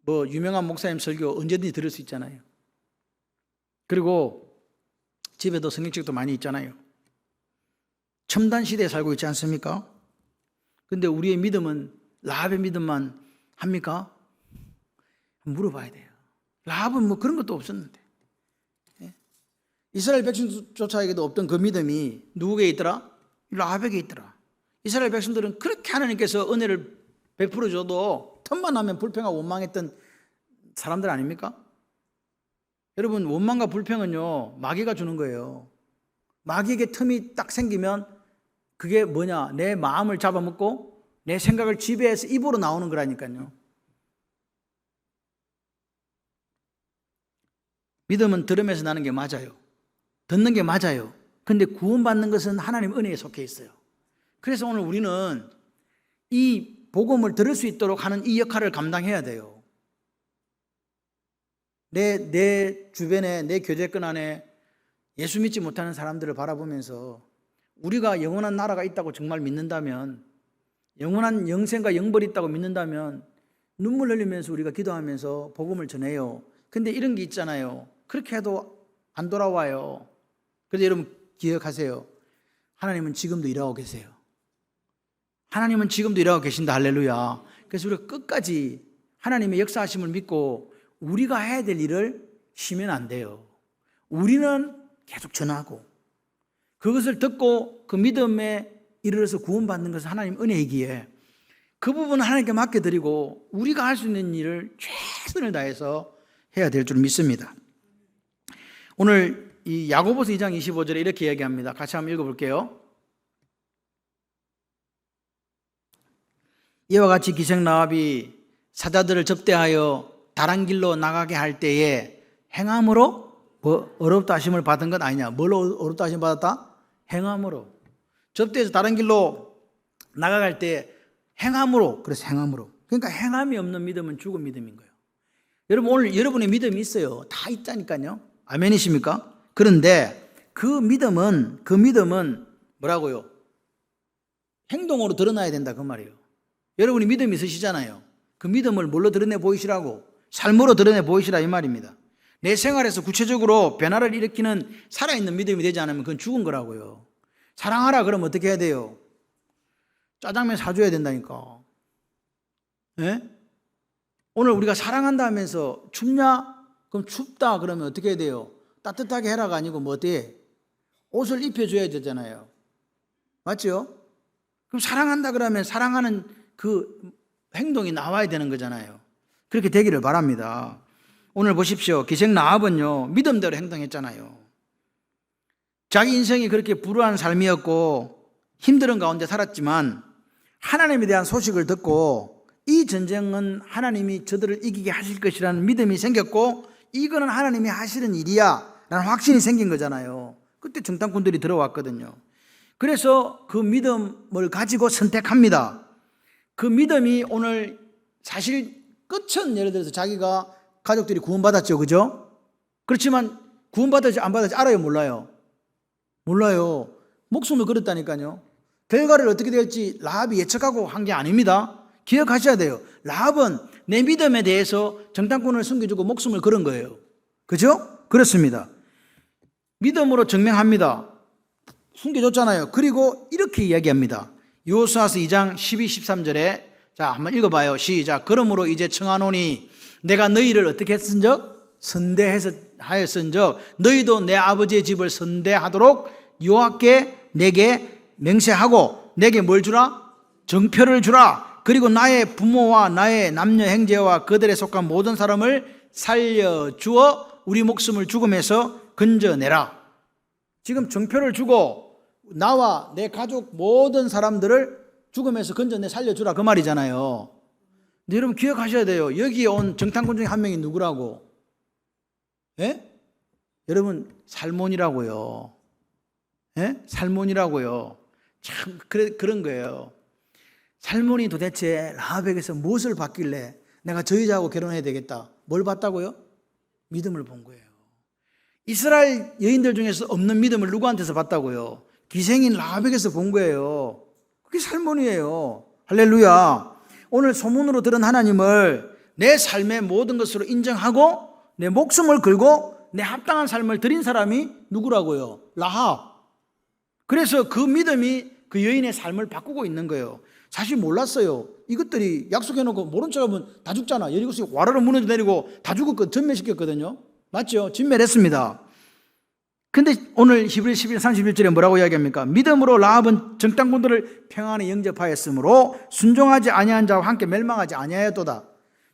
뭐 유명한 목사님 설교 언제든지 들을 수 있잖아요. 그리고 집에도 성경책도 많이 있잖아요. 첨단 시대에 살고 있지 않습니까? 근데 우리의 믿음은 라합의 믿음만 합니까? 물어봐야 돼요. 라합은 뭐 그런 것도 없었는데 이스라엘 백성조차에게도 없던 그 믿음이 누구에게 있더라? 라합에게 있더라. 이스라엘 백성들은 그렇게 하나님께서 은혜를 베풀어 줘도 틈만 하면 불평하고 원망했던 사람들 아닙니까? 여러분 원망과 불평은요 마귀가 주는 거예요. 마귀에게 틈이 딱 생기면 그게 뭐냐? 내 마음을 잡아먹고 내 생각을 지배해서 입으로 나오는 거라니까요. 믿음은 들음에서 나는 게 맞아요. 듣는 게 맞아요. 근데 구원받는 것은 하나님 은혜에 속해 있어요. 그래서 오늘 우리는 이 복음을 들을 수 있도록 하는 이 역할을 감당해야 돼요. 내 주변에 내 교제권 안에 예수 믿지 못하는 사람들을 바라보면서 우리가 영원한 나라가 있다고 정말 믿는다면 영원한 영생과 영벌이 있다고 믿는다면 눈물 흘리면서 우리가 기도하면서 복음을 전해요. 근데 이런 게 있잖아요. 그렇게 해도 안 돌아와요. 그래서 여러분 기억하세요. 하나님은 지금도 일하고 계세요. 하나님은 지금도 일하고 계신다. 할렐루야. 그래서 우리가 끝까지 하나님의 역사하심을 믿고 우리가 해야 될 일을 쉬면 안 돼요. 우리는 계속 전하고 그것을 듣고 그 믿음에 이르러서 구원받는 것은 하나님 은혜이기에 그 부분은 하나님께 맡겨드리고 우리가 할 수 있는 일을 최선을 다해서 해야 될 줄 믿습니다. 오늘 이 야고보서 2장 25절에 이렇게 이야기합니다. 같이 한번 읽어볼게요. 이와 같이 기생 라합이 사자들을 접대하여 다른 길로 나가게 할 때에 행함으로 뭐 어렵다 하심을 받은 것 아니냐? 뭘로 어렵다 하심 받았다? 행함으로. 접대해서 다른 길로 나가갈 때 행함으로, 그래서 행함으로. 그러니까 행함이 없는 믿음은 죽은 믿음인 거예요. 여러분, 오늘 여러분의 믿음이 있어요. 다 있다니까요. 아멘이십니까? 그런데 그 믿음은 뭐라고요? 행동으로 드러나야 된다, 그 말이에요. 여러분이 믿음이 있으시잖아요. 그 믿음을 뭘로 드러내 보이시라고? 삶으로 드러내 보이시라, 이 말입니다. 내 생활에서 구체적으로 변화를 일으키는 살아있는 믿음이 되지 않으면 그건 죽은 거라고요. 사랑하라 그러면 어떻게 해야 돼요? 짜장면 사줘야 된다니까. 예? 오늘 우리가 사랑한다 하면서 춥냐? 그럼 춥다 그러면 어떻게 해야 돼요? 따뜻하게 해라가 아니고 뭐 어때? 옷을 입혀줘야 되잖아요. 맞죠? 그럼 사랑한다 그러면 사랑하는 그 행동이 나와야 되는 거잖아요. 그렇게 되기를 바랍니다. 오늘 보십시오. 기생 라합은요, 믿음대로 행동했잖아요. 자기 인생이 그렇게 불우한 삶이었고 힘든 가운데 살았지만 하나님에 대한 소식을 듣고 이 전쟁은 하나님이 저들을 이기게 하실 것이라는 믿음이 생겼고 이거는 하나님이 하시는 일이야 라는 확신이 생긴 거잖아요. 그때 정탐꾼들이 들어왔거든요. 그래서 그 믿음을 가지고 선택합니다. 그 믿음이 오늘 사실 끝은 예를 들어서 자기가 가족들이 구원받았죠. 그죠? 그렇지만 구원받았지 안 받았지 알아요? 몰라요? 몰라요. 목숨을 걸었다니까요. 결과를 어떻게 될지 라합이 예측하고 한 게 아닙니다. 기억하셔야 돼요. 라합은 내 믿음에 대해서 정탐꾼을 숨겨주고 목숨을 걸은 거예요. 그죠? 그렇습니다. 믿음으로 증명합니다. 숨겨줬잖아요. 그리고 이렇게 이야기합니다. 여호수아서 2장 12, 13절에 자 한번 읽어봐요. 시작. 그러므로 이제 청하노니 내가 너희를 어떻게 했은적? 선대하였은적 너희도 내 아버지의 집을 선대하도록 여호와께 내게 맹세하고 내게 뭘 주라? 정표를 주라. 그리고 나의 부모와 나의 남녀 형제와 그들에 속한 모든 사람을 살려주어 우리 목숨을 죽음에서 건져내라. 지금 정표를 주고 나와 내 가족 모든 사람들을 죽음에서 건져내 살려주라 그 말이잖아요. 근데 여러분 기억하셔야 돼요. 여기에 온 정탐꾼 중에 한 명이 누구라고? 예? 여러분 살몬이라고요. 예? 살몬이라고요. 참 그런 거예요. 살몬이 도대체 라합에게서 무엇을 받길래 내가 저 여자하고 결혼해야 되겠다. 뭘 봤다고요? 믿음을 본 거예요. 이스라엘 여인들 중에서 없는 믿음을 누구한테서 봤다고요? 기생인 라합에게서 본 거예요. 그게 살몬이에요. 할렐루야. 오늘 소문으로 들은 하나님을 내 삶의 모든 것으로 인정하고 내 목숨을 걸고 내 합당한 삶을 드린 사람이 누구라고요? 라합. 그래서 그 믿음이 그 여인의 삶을 바꾸고 있는 거예요. 사실 몰랐어요. 이것들이 약속해놓고 모른 척하면 다 죽잖아. 여리고성이 와르르 무너져 내리고 다 죽었고 전멸시켰거든요. 맞죠? 진멸했습니다. 근데 오늘 히브리 11, 31절에 뭐라고 이야기합니까? 믿음으로 라합은 정탐꾼들을 평안히 영접하였으므로 순종하지 아니한 자와 함께 멸망하지 아니하였도다.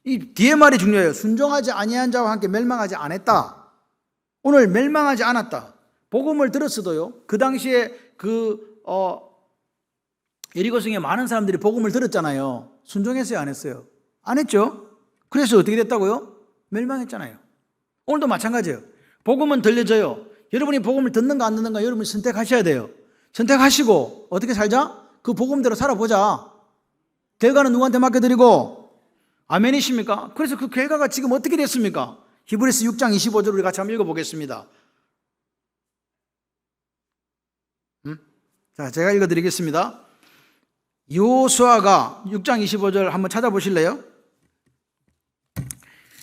이 뒤에 말이 중요해요. 순종하지 아니한 자와 함께 멸망하지 않았다. 오늘 멸망하지 않았다. 복음을 들었어도요. 그 당시에 여리고성에 많은 사람들이 복음을 들었잖아요. 순종했어요? 안 했어요? 안 했죠? 그래서 어떻게 됐다고요? 멸망했잖아요. 오늘도 마찬가지예요. 복음은 들려져요. 여러분이 복음을 듣는가 안 듣는가 여러분이 선택하셔야 돼요. 선택하시고 어떻게 살자? 그 복음대로 살아보자. 결과는 누구한테 맡겨드리고 아멘이십니까? 그래서 그 결과가 지금 어떻게 됐습니까? 히브리서 6장 25절 우리 같이 한번 읽어보겠습니다. 자, 제가 읽어드리겠습니다. 여호수아가 6장 25절 한번 찾아보실래요?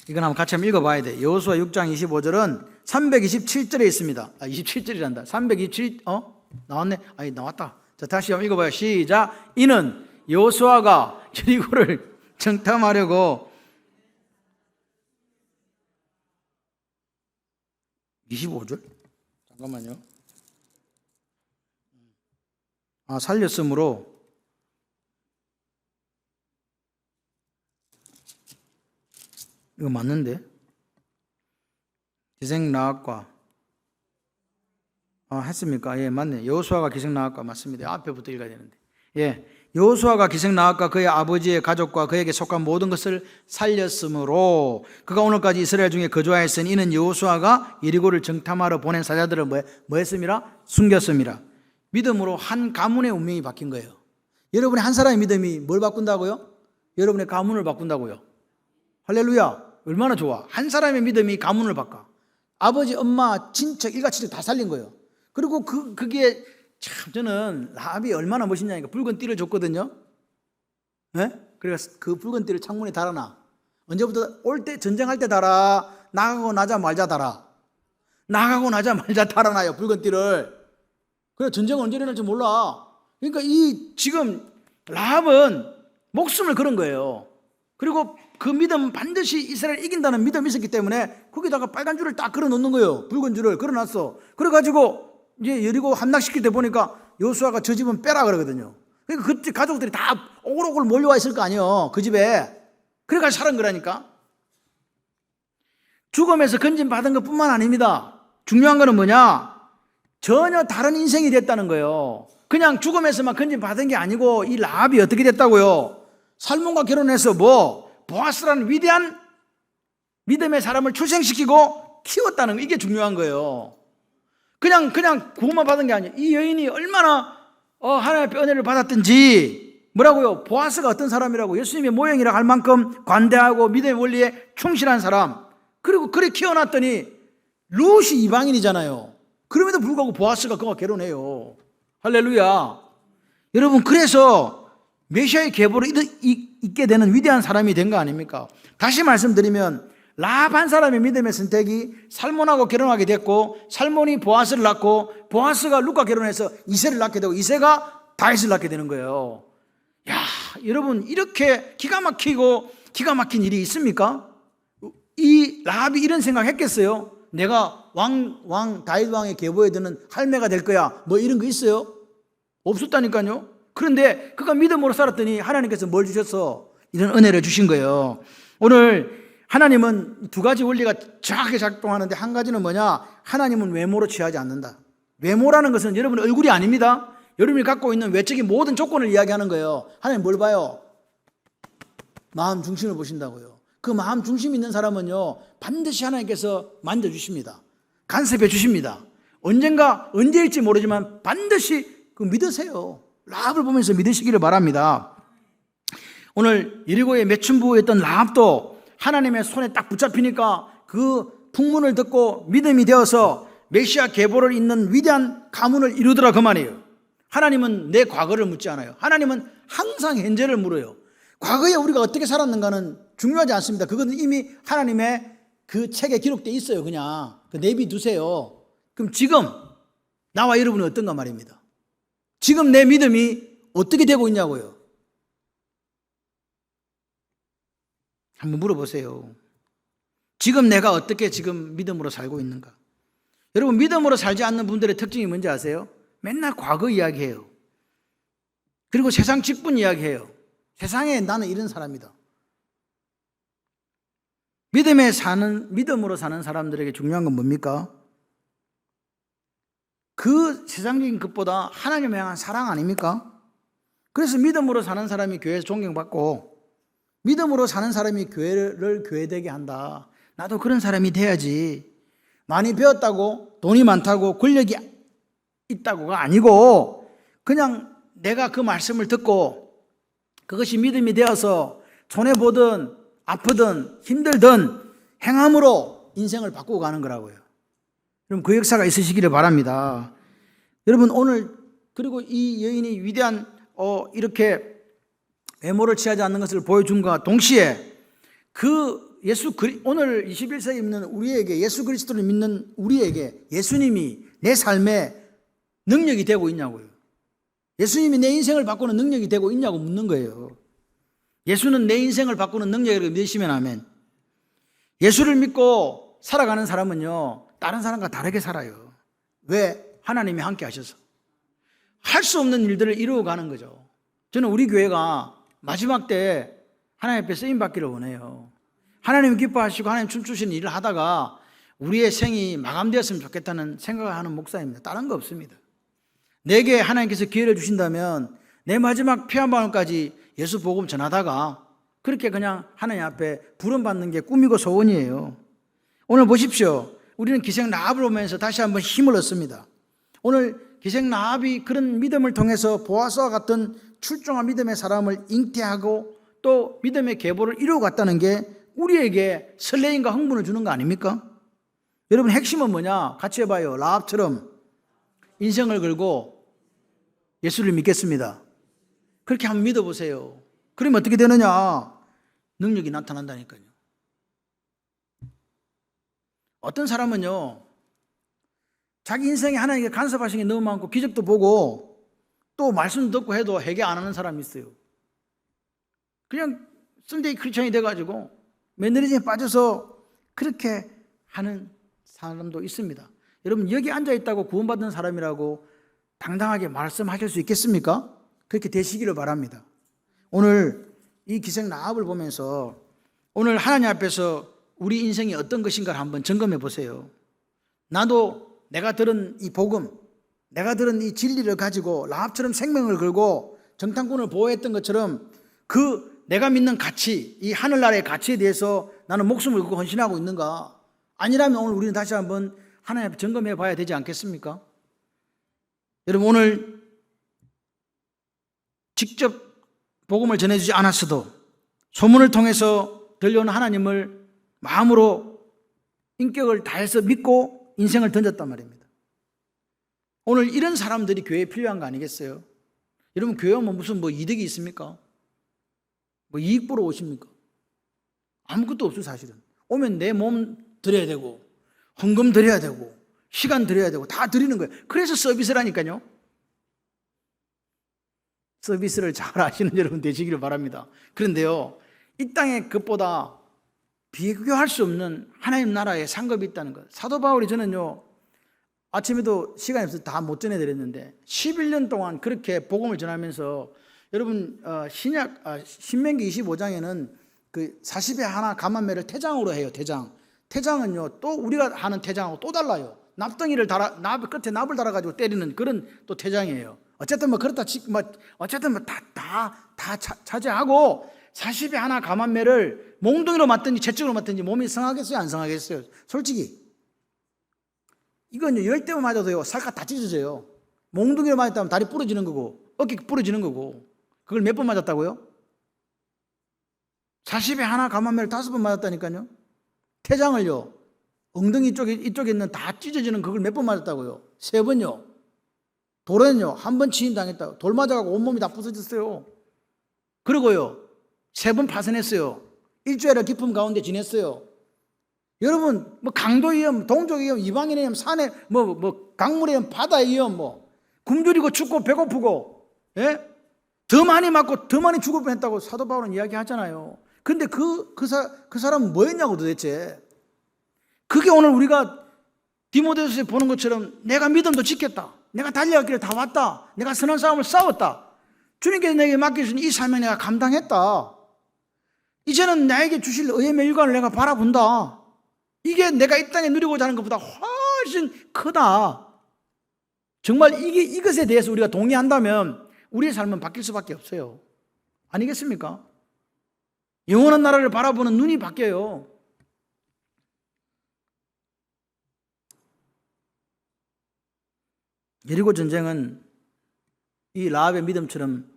이건 한번 같이 한번 읽어봐야 돼. 여호수아 6장 25절은 327절에 있습니다. 27절이란다. 327, 나왔네. 아니, 나왔다. 자, 다시 한번 읽어봐요. 시작. 이는 여호수아가 여리고를 정탐하려고 25절? 잠깐만요. 살렸으므로 이거 맞는데? 기생 라합과 했습니까? 예, 맞네. 여호수아가 기생 라합과 맞습니다. 앞에부터 읽어야 되는데. 예, 여호수아가 기생 라합과 그의 아버지의 가족과 그에게 속한 모든 것을 살렸으므로 그가 오늘까지 이스라엘 중에 거주하였으니 이는 여호수아가 여리고를 정탐하러 보낸 사자들을 뭐 했습니다? 숨겼습니다. 믿음으로 한 가문의 운명이 바뀐 거예요. 여러분의 한 사람의 믿음이 뭘 바꾼다고요? 여러분의 가문을 바꾼다고요. 할렐루야. 얼마나 좋아. 한 사람의 믿음이 가문을 바꿔. 아버지, 엄마, 친척, 일가친척 다 살린 거예요. 그리고 그게 참 저는 라합이 얼마나 멋있냐니까 붉은 띠를 줬거든요. 네? 그래서 그 붉은 띠를 창문에 달아놔. 언제부터? 올 때, 전쟁할 때 달아. 나가고 나자 말자 달아. 나가고 나자 말자 달아놔요, 붉은 띠를. 그래, 전쟁은 언제 일어날지 몰라. 그러니까 지금 라합은 목숨을 걸은 거예요. 그리고 그 믿음, 반드시 이스라엘 이긴다는 믿음이 있었기 때문에 거기다가 빨간 줄을 딱 걸어 놓는 거예요. 붉은 줄을 걸어 놨어. 그래가지고 이제 여리고 함락시킬 때 보니까 여호수아가 저 집은 빼라 그러거든요. 그러니까 그때 가족들이 다 오글오글 몰려와 있을 거 아니에요, 그 집에. 그래가지고 살은 거라니까. 죽음에서 건진받은 것 뿐만 아닙니다. 중요한 거는 뭐냐? 전혀 다른 인생이 됐다는 거예요. 그냥 죽음에서만 건진받은 게 아니고 이 라합이 어떻게 됐다고요? 살몬과 결혼해서 보아스라는 위대한 믿음의 사람을 출생시키고 키웠다는 거, 이게 중요한 거예요. 그냥 구원만 받은 게 아니에요. 이 여인이 얼마나 하나님의 은혜를 받았든지, 뭐라고요? 보아스가 어떤 사람이라고? 예수님의 모형이라 할 만큼 관대하고 믿음의 원리에 충실한 사람. 그리고 그래 키워놨더니 룻이 이방인이잖아요. 그럼에도 불구하고 보아스가 그와 결혼해요. 할렐루야. 여러분, 그래서 메시아의 계보를 있게 되는 위대한 사람이 된 거 아닙니까? 다시 말씀드리면 라합 한 사람의 믿음의 선택이 살몬하고 결혼하게 됐고, 살몬이 보아스를 낳고, 보아스가 룻과 결혼해서 이새를 낳게 되고, 이새가 다윗을 낳게 되는 거예요. 야, 여러분, 이렇게 기가 막히고 기가 막힌 일이 있습니까? 이 라합이 이런 생각 했겠어요? 내가 다윗 왕의 계보에 드는 할매가 될 거야, 뭐 이런 거 있어요? 없었다니까요. 그런데 그가 믿음으로 살았더니 하나님께서 뭘 주셨어? 이런 은혜를 주신 거예요. 오늘 하나님은 두 가지 원리가 정확하게 작동하는데, 한 가지는 뭐냐? 하나님은 외모로 취하지 않는다. 외모라는 것은 여러분 얼굴이 아닙니다. 여러분이 갖고 있는 외적인 모든 조건을 이야기하는 거예요. 하나님 뭘 봐요? 마음 중심을 보신다고요. 그 마음 중심 있는 사람은요, 반드시 하나님께서 만져주십니다. 간섭해 주십니다. 언제일지 모르지만 반드시 그 믿으세요. 라합을 보면서 믿으시기를 바랍니다. 오늘 여리고의 매춘부였던 라합도 하나님의 손에 딱 붙잡히니까 그 풍문을 듣고 믿음이 되어서 메시아 계보를 잇는 위대한 가문을 이루더라, 그 말이에요. 하나님은 내 과거를 묻지 않아요. 하나님은 항상 현재를 물어요. 과거에 우리가 어떻게 살았는가는 중요하지 않습니다. 그것은 이미 하나님의 그 책에 기록되어 있어요. 그냥 내비두세요. 그럼 지금 나와 여러분은 어떤가 말입니다. 지금 내 믿음이 어떻게 되고 있냐고요. 한번 물어보세요. 지금 내가 어떻게 지금 믿음으로 살고 있는가? 여러분, 믿음으로 살지 않는 분들의 특징이 뭔지 아세요? 맨날 과거 이야기해요. 그리고 세상 직분 이야기해요. 세상에 나는 이런 사람이다. 믿음으로 사는 사람들에게 중요한 건 뭡니까? 그 세상적인 것보다 하나님을 향한 사랑 아닙니까? 그래서 믿음으로 사는 사람이 교회에서 존경받고, 믿음으로 사는 사람이 교회를 교회되게 한다. 나도 그런 사람이 돼야지. 많이 배웠다고, 돈이 많다고, 권력이 있다고가 아니고, 그냥 내가 그 말씀을 듣고 그것이 믿음이 되어서 손해보든 아프든 힘들든 행함으로 인생을 바꾸고 가는 거라고요. 여러분, 그 역사가 있으시기를 바랍니다. 여러분, 오늘 그리고 이 여인이 위대한 이렇게 외모를 취하지 않는 것을 보여준과 동시에 오늘 21세기 있는 우리에게, 예수 그리스도를 믿는 우리에게 예수님이 내 삶에 능력이 되고 있냐고요. 예수님이 내 인생을 바꾸는 능력이 되고 있냐고 묻는 거예요. 예수는 내 인생을 바꾸는 능력이라고 믿으시면 아멘. 예수를 믿고 살아가는 사람은요, 다른 사람과 다르게 살아요. 왜? 하나님이 함께 하셔서. 할 수 없는 일들을 이루어가는 거죠. 저는 우리 교회가 마지막 때 하나님 앞에 쓰임받기를 원해요. 하나님 기뻐하시고 하나님 춤추시는 일을 하다가 우리의 생이 마감되었으면 좋겠다는 생각을 하는 목사입니다. 다른 거 없습니다. 내게 하나님께서 기회를 주신다면 내 마지막 피 한 방울까지 예수 복음 전하다가 그렇게 그냥 하나님 앞에 부름받는 게 꿈이고 소원이에요. 오늘 보십시오. 우리는 기생 라합을 보면서 다시 한번 힘을 얻습니다. 오늘 기생 라합이 그런 믿음을 통해서 보아스와 같은 출중한 믿음의 사람을 잉태하고 또 믿음의 계보를 이루어갔다는 게 우리에게 설레임과 흥분을 주는 거 아닙니까? 여러분, 핵심은 뭐냐? 같이 해봐요. 라합처럼 인생을 걸고 예수를 믿겠습니다. 그렇게 한번 믿어보세요. 그러면 어떻게 되느냐? 능력이 나타난다니까요. 어떤 사람은요, 자기 인생에 하나님께 간섭하신 게 너무 많고 기적도 보고 또 말씀도 듣고 해도 회개 안 하는 사람이 있어요. 그냥 선데이 크리스천이 돼가지고 매너리즘에 빠져서 그렇게 하는 사람도 있습니다. 여러분, 여기 앉아있다고 구원받은 사람이라고 당당하게 말씀하실 수 있겠습니까? 그렇게 되시기를 바랍니다. 오늘 이 기생 라합을 보면서 오늘 하나님 앞에서 우리 인생이 어떤 것인가를 한번 점검해 보세요. 나도 내가 들은 이 복음, 내가 들은 이 진리를 가지고 라합처럼 생명을 걸고 정탐꾼을 보호했던 것처럼 그 내가 믿는 가치, 이 하늘나라의 가치에 대해서 나는 목숨을 걸고 헌신하고 있는가? 아니라면 오늘 우리는 다시 한번 하나님 앞에 점검해 봐야 되지 않겠습니까? 여러분, 오늘 직접 복음을 전해주지 않았어도 소문을 통해서 들려오는 하나님을 마음으로 인격을 다해서 믿고 인생을 던졌단 말입니다. 오늘 이런 사람들이 교회에 필요한 거 아니겠어요? 여러분, 교회 오면 무슨 이득이 있습니까? 이익 보러 오십니까? 아무것도 없어요. 사실은 오면 내 몸 드려야 되고 헌금 드려야 되고 시간 드려야 되고 다 드리는 거예요. 그래서 서비스라니까요. 서비스를 잘 아시는 여러분 되시기를 바랍니다. 그런데요, 이 땅에 그것보다 비교할 수 없는 하나님 나라에 상급이 있다는 것. 사도 바울이 저는요, 아침에도 시간이 없어서 다 못 전해드렸는데 11년 동안 그렇게 복음을 전하면서 여러분, 신명기 25장에는 그 40에 하나 가만매를 태장으로 해요. 태장은요, 또 우리가 하는 태장하고 또 달라요. 납덩이를 끝에 납을 달아가지고 때리는 그런 또 태장이에요. 어쨌든 그렇다 어쨌든 다 차지하고 40에 하나 가만매를 몽둥이로 맞든지 채찍으로 맞든지 몸이 성하겠어요, 안 성하겠어요? 솔직히 이건 10대만 맞아도요 살갗 다 찢어져요. 몽둥이로 맞았다면 다리 부러지는 거고 어깨 부러지는 거고, 그걸 몇 번 맞았다고요? 40에 하나 가만매를 5번 맞았다니까요. 태장을요, 엉덩이 이쪽에 있는 다 찢어지는 그걸 몇 번 맞았다고요? 3번요. 돌에는요, 1번 치임 당했다고. 돌 맞아가고 온몸이 다 부서졌어요. 그리고요, 3번 파선했어요. 일주일을 깊음 가운데 지냈어요. 여러분, 강도 위험, 동족 위험, 이방인 위험, 산에 강물 위험, 바다 위험, 굶주리고 춥고 배고프고, 예? 더 많이 맞고 더 많이 죽을 뻔했다고 사도 바울은 이야기하잖아요. 근데 그 사람은 뭐였냐고 도대체. 그게 오늘 우리가 디모데후서에 보는 것처럼 내가 믿음도 지켰다, 내가 달려갈 길을 다 왔다, 내가 선한 싸움을 싸웠다, 주님께서 내게 맡겨주신 이 삶을 내가 감당했다, 이제는 나에게 주실 의의 멸관을 내가 바라본다, 이게 내가 이 땅에 누리고자 하는 것보다 훨씬 크다. 정말 이것에 대해서 우리가 동의한다면 우리의 삶은 바뀔 수밖에 없어요. 아니겠습니까? 영원한 나라를 바라보는 눈이 바뀌어요. 여리고 전쟁은 이 라합의 믿음처럼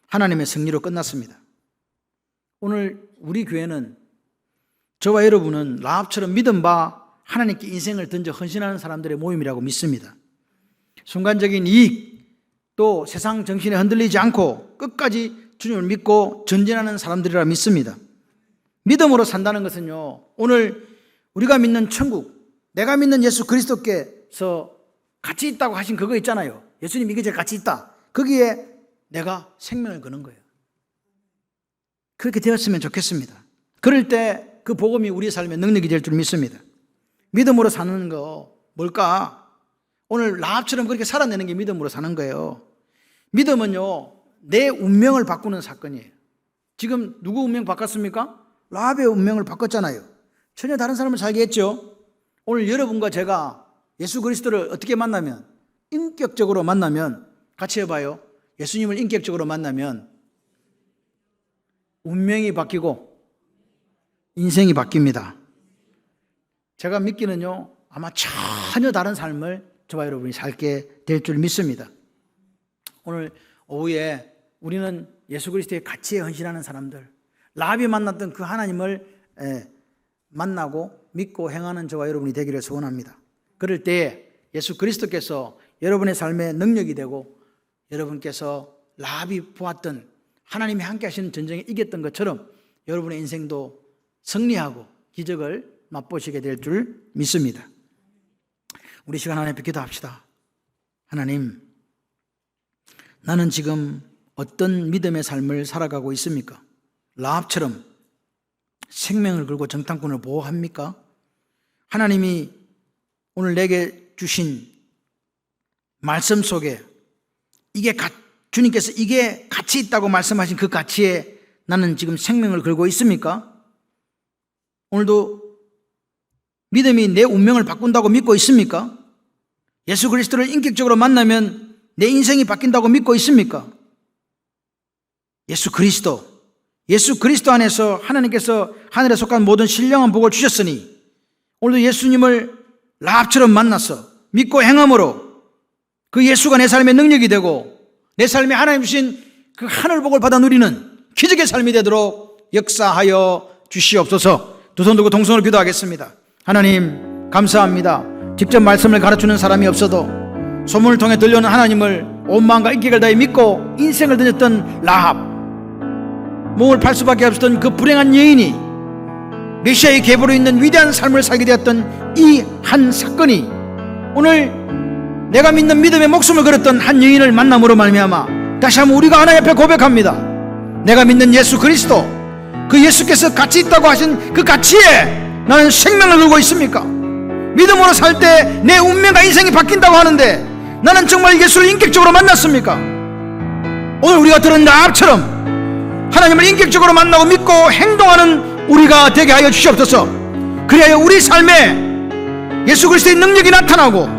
하나님의 승리로 끝났습니다. 오늘 우리 교회는, 저와 여러분은 라합처럼 믿음 바 하나님께 인생을 던져 헌신하는 사람들의 모임이라고 믿습니다. 순간적인 이익, 또 세상 정신에 흔들리지 않고 끝까지 주님을 믿고 전진하는 사람들이라 믿습니다. 믿음으로 산다는 것은요, 오늘 우리가 믿는 천국, 내가 믿는 예수 그리스도께서 같이 있다고 하신 그거 있잖아요. 예수님 이게 제일 같이 있다. 거기에 내가 생명을 거는 거예요. 그렇게 되었으면 좋겠습니다. 그럴 때 그 복음이 우리 삶의 능력이 될 줄 믿습니다. 믿음으로 사는 거 뭘까? 오늘 라합처럼 그렇게 살아내는 게 믿음으로 사는 거예요. 믿음은요, 내 운명을 바꾸는 사건이에요. 지금 누구 운명 바꿨습니까? 라합의 운명을 바꿨잖아요. 전혀 다른 삶을 살게 했죠. 오늘 여러분과 제가 예수 그리스도를 어떻게 만나면, 인격적으로 만나면, 같이 해봐요. 예수님을 인격적으로 만나면 운명이 바뀌고 인생이 바뀝니다. 제가 믿기는요, 아마 전혀 다른 삶을 저와 여러분이 살게 될 줄 믿습니다. 오늘 오후에 우리는 예수 그리스도의 가치에 헌신하는 사람들, 라합이 만났던 그 하나님을 만나고 믿고 행하는 저와 여러분이 되기를 소원합니다. 그럴 때 예수 그리스도께서 여러분의 삶에 능력이 되고 여러분께서 라합이 보았던 하나님이 함께 하시는 전쟁에 이겼던 것처럼 여러분의 인생도 승리하고 기적을 맛보시게 될 줄 믿습니다. 우리 시간 안에 기도합시다. 하나님, 나는 지금 어떤 믿음의 삶을 살아가고 있습니까? 라합처럼 생명을 걸고 정탐꾼을 보호합니까? 하나님이 오늘 내게 주신 말씀 속에 주님께서 이게 가치 있다고 말씀하신 그 가치에 나는 지금 생명을 걸고 있습니까? 오늘도 믿음이 내 운명을 바꾼다고 믿고 있습니까? 예수 그리스도를 인격적으로 만나면 내 인생이 바뀐다고 믿고 있습니까? 예수 그리스도 안에서 하나님께서 하늘에 속한 모든 신령한 복을 주셨으니 오늘도 예수님을 라합처럼 만나서 믿고 행함으로 그 예수가 내 삶의 능력이 되고 내 삶에 하나님 주신 그 하늘 복을 받아 누리는 기적의 삶이 되도록 역사하여 주시옵소서. 두 손 들고 동성으로 기도하겠습니다. 하나님 감사합니다. 직접 말씀을 가르치는 사람이 없어도 소문을 통해 들려오는 하나님을 온 마음과 인격을 다해 믿고 인생을 던졌던 라합, 몸을 팔 수밖에 없었던 그 불행한 여인이 메시아의 계보로 있는 위대한 삶을 살게 되었던 이 한 사건이 오늘 내가 믿는 믿음의 목숨을 걸었던 한 여인을 만남으로 말미암아 다시 한번 우리가 하나님 앞에 고백합니다. 내가 믿는 예수 그리스도, 그 예수께서 가치 있다고 하신 그 가치에 나는 생명을 걸고 있습니까? 믿음으로 살 때 내 운명과 인생이 바뀐다고 하는데 나는 정말 예수를 인격적으로 만났습니까? 오늘 우리가 들은 라합처럼 하나님을 인격적으로 만나고 믿고 행동하는 우리가 되게 하여 주시옵소서. 그리하여 우리 삶에 예수 그리스도의 능력이 나타나고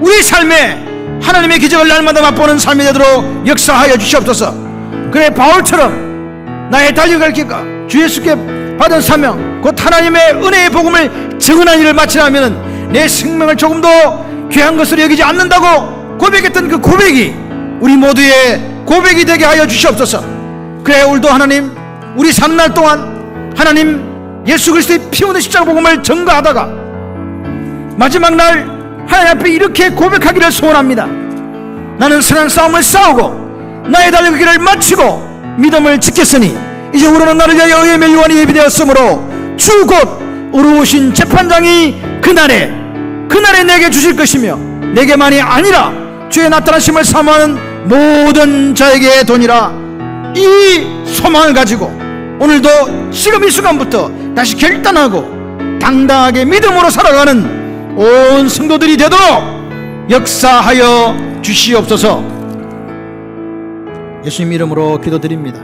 우리 삶에 하나님의 기적을 날마다 맛보는 삶이 되도록 역사하여 주시옵소서. 그래 바울처럼 나의 달려갈 길과 주 예수께 받은 사명 곧 하나님의 은혜의 복음을 증언한 일을 마치려면 내 생명을 조금 더 귀한 것으로 여기지 않는다고 고백했던 그 고백이 우리 모두의 고백이 되게 하여 주시옵소서. 그래 오늘도 하나님 우리 사는 날 동안 하나님 예수 그리스도의 피 묻은 십자가 복음을 전가하다가 마지막 날 하나님 앞에 이렇게 고백하기를 소원합니다. 나는 선한 싸움을 싸우고 나의 달려갈 길을 마치고 믿음을 지켰으니 이제 우리는 나를 위하여 의의 멸류관이 예비되었으므로 주 곧 의로우신 재판장이 그날에 내게 주실 것이며 내게만이 아니라 주의 나타나심을 사모하는 모든 자에게 도니라. 이 소망을 가지고 오늘도 지금 이 순간부터 다시 결단하고 당당하게 믿음으로 살아가는 온 성도들이 되도록 역사하여 주시옵소서. 예수님 이름으로 기도드립니다.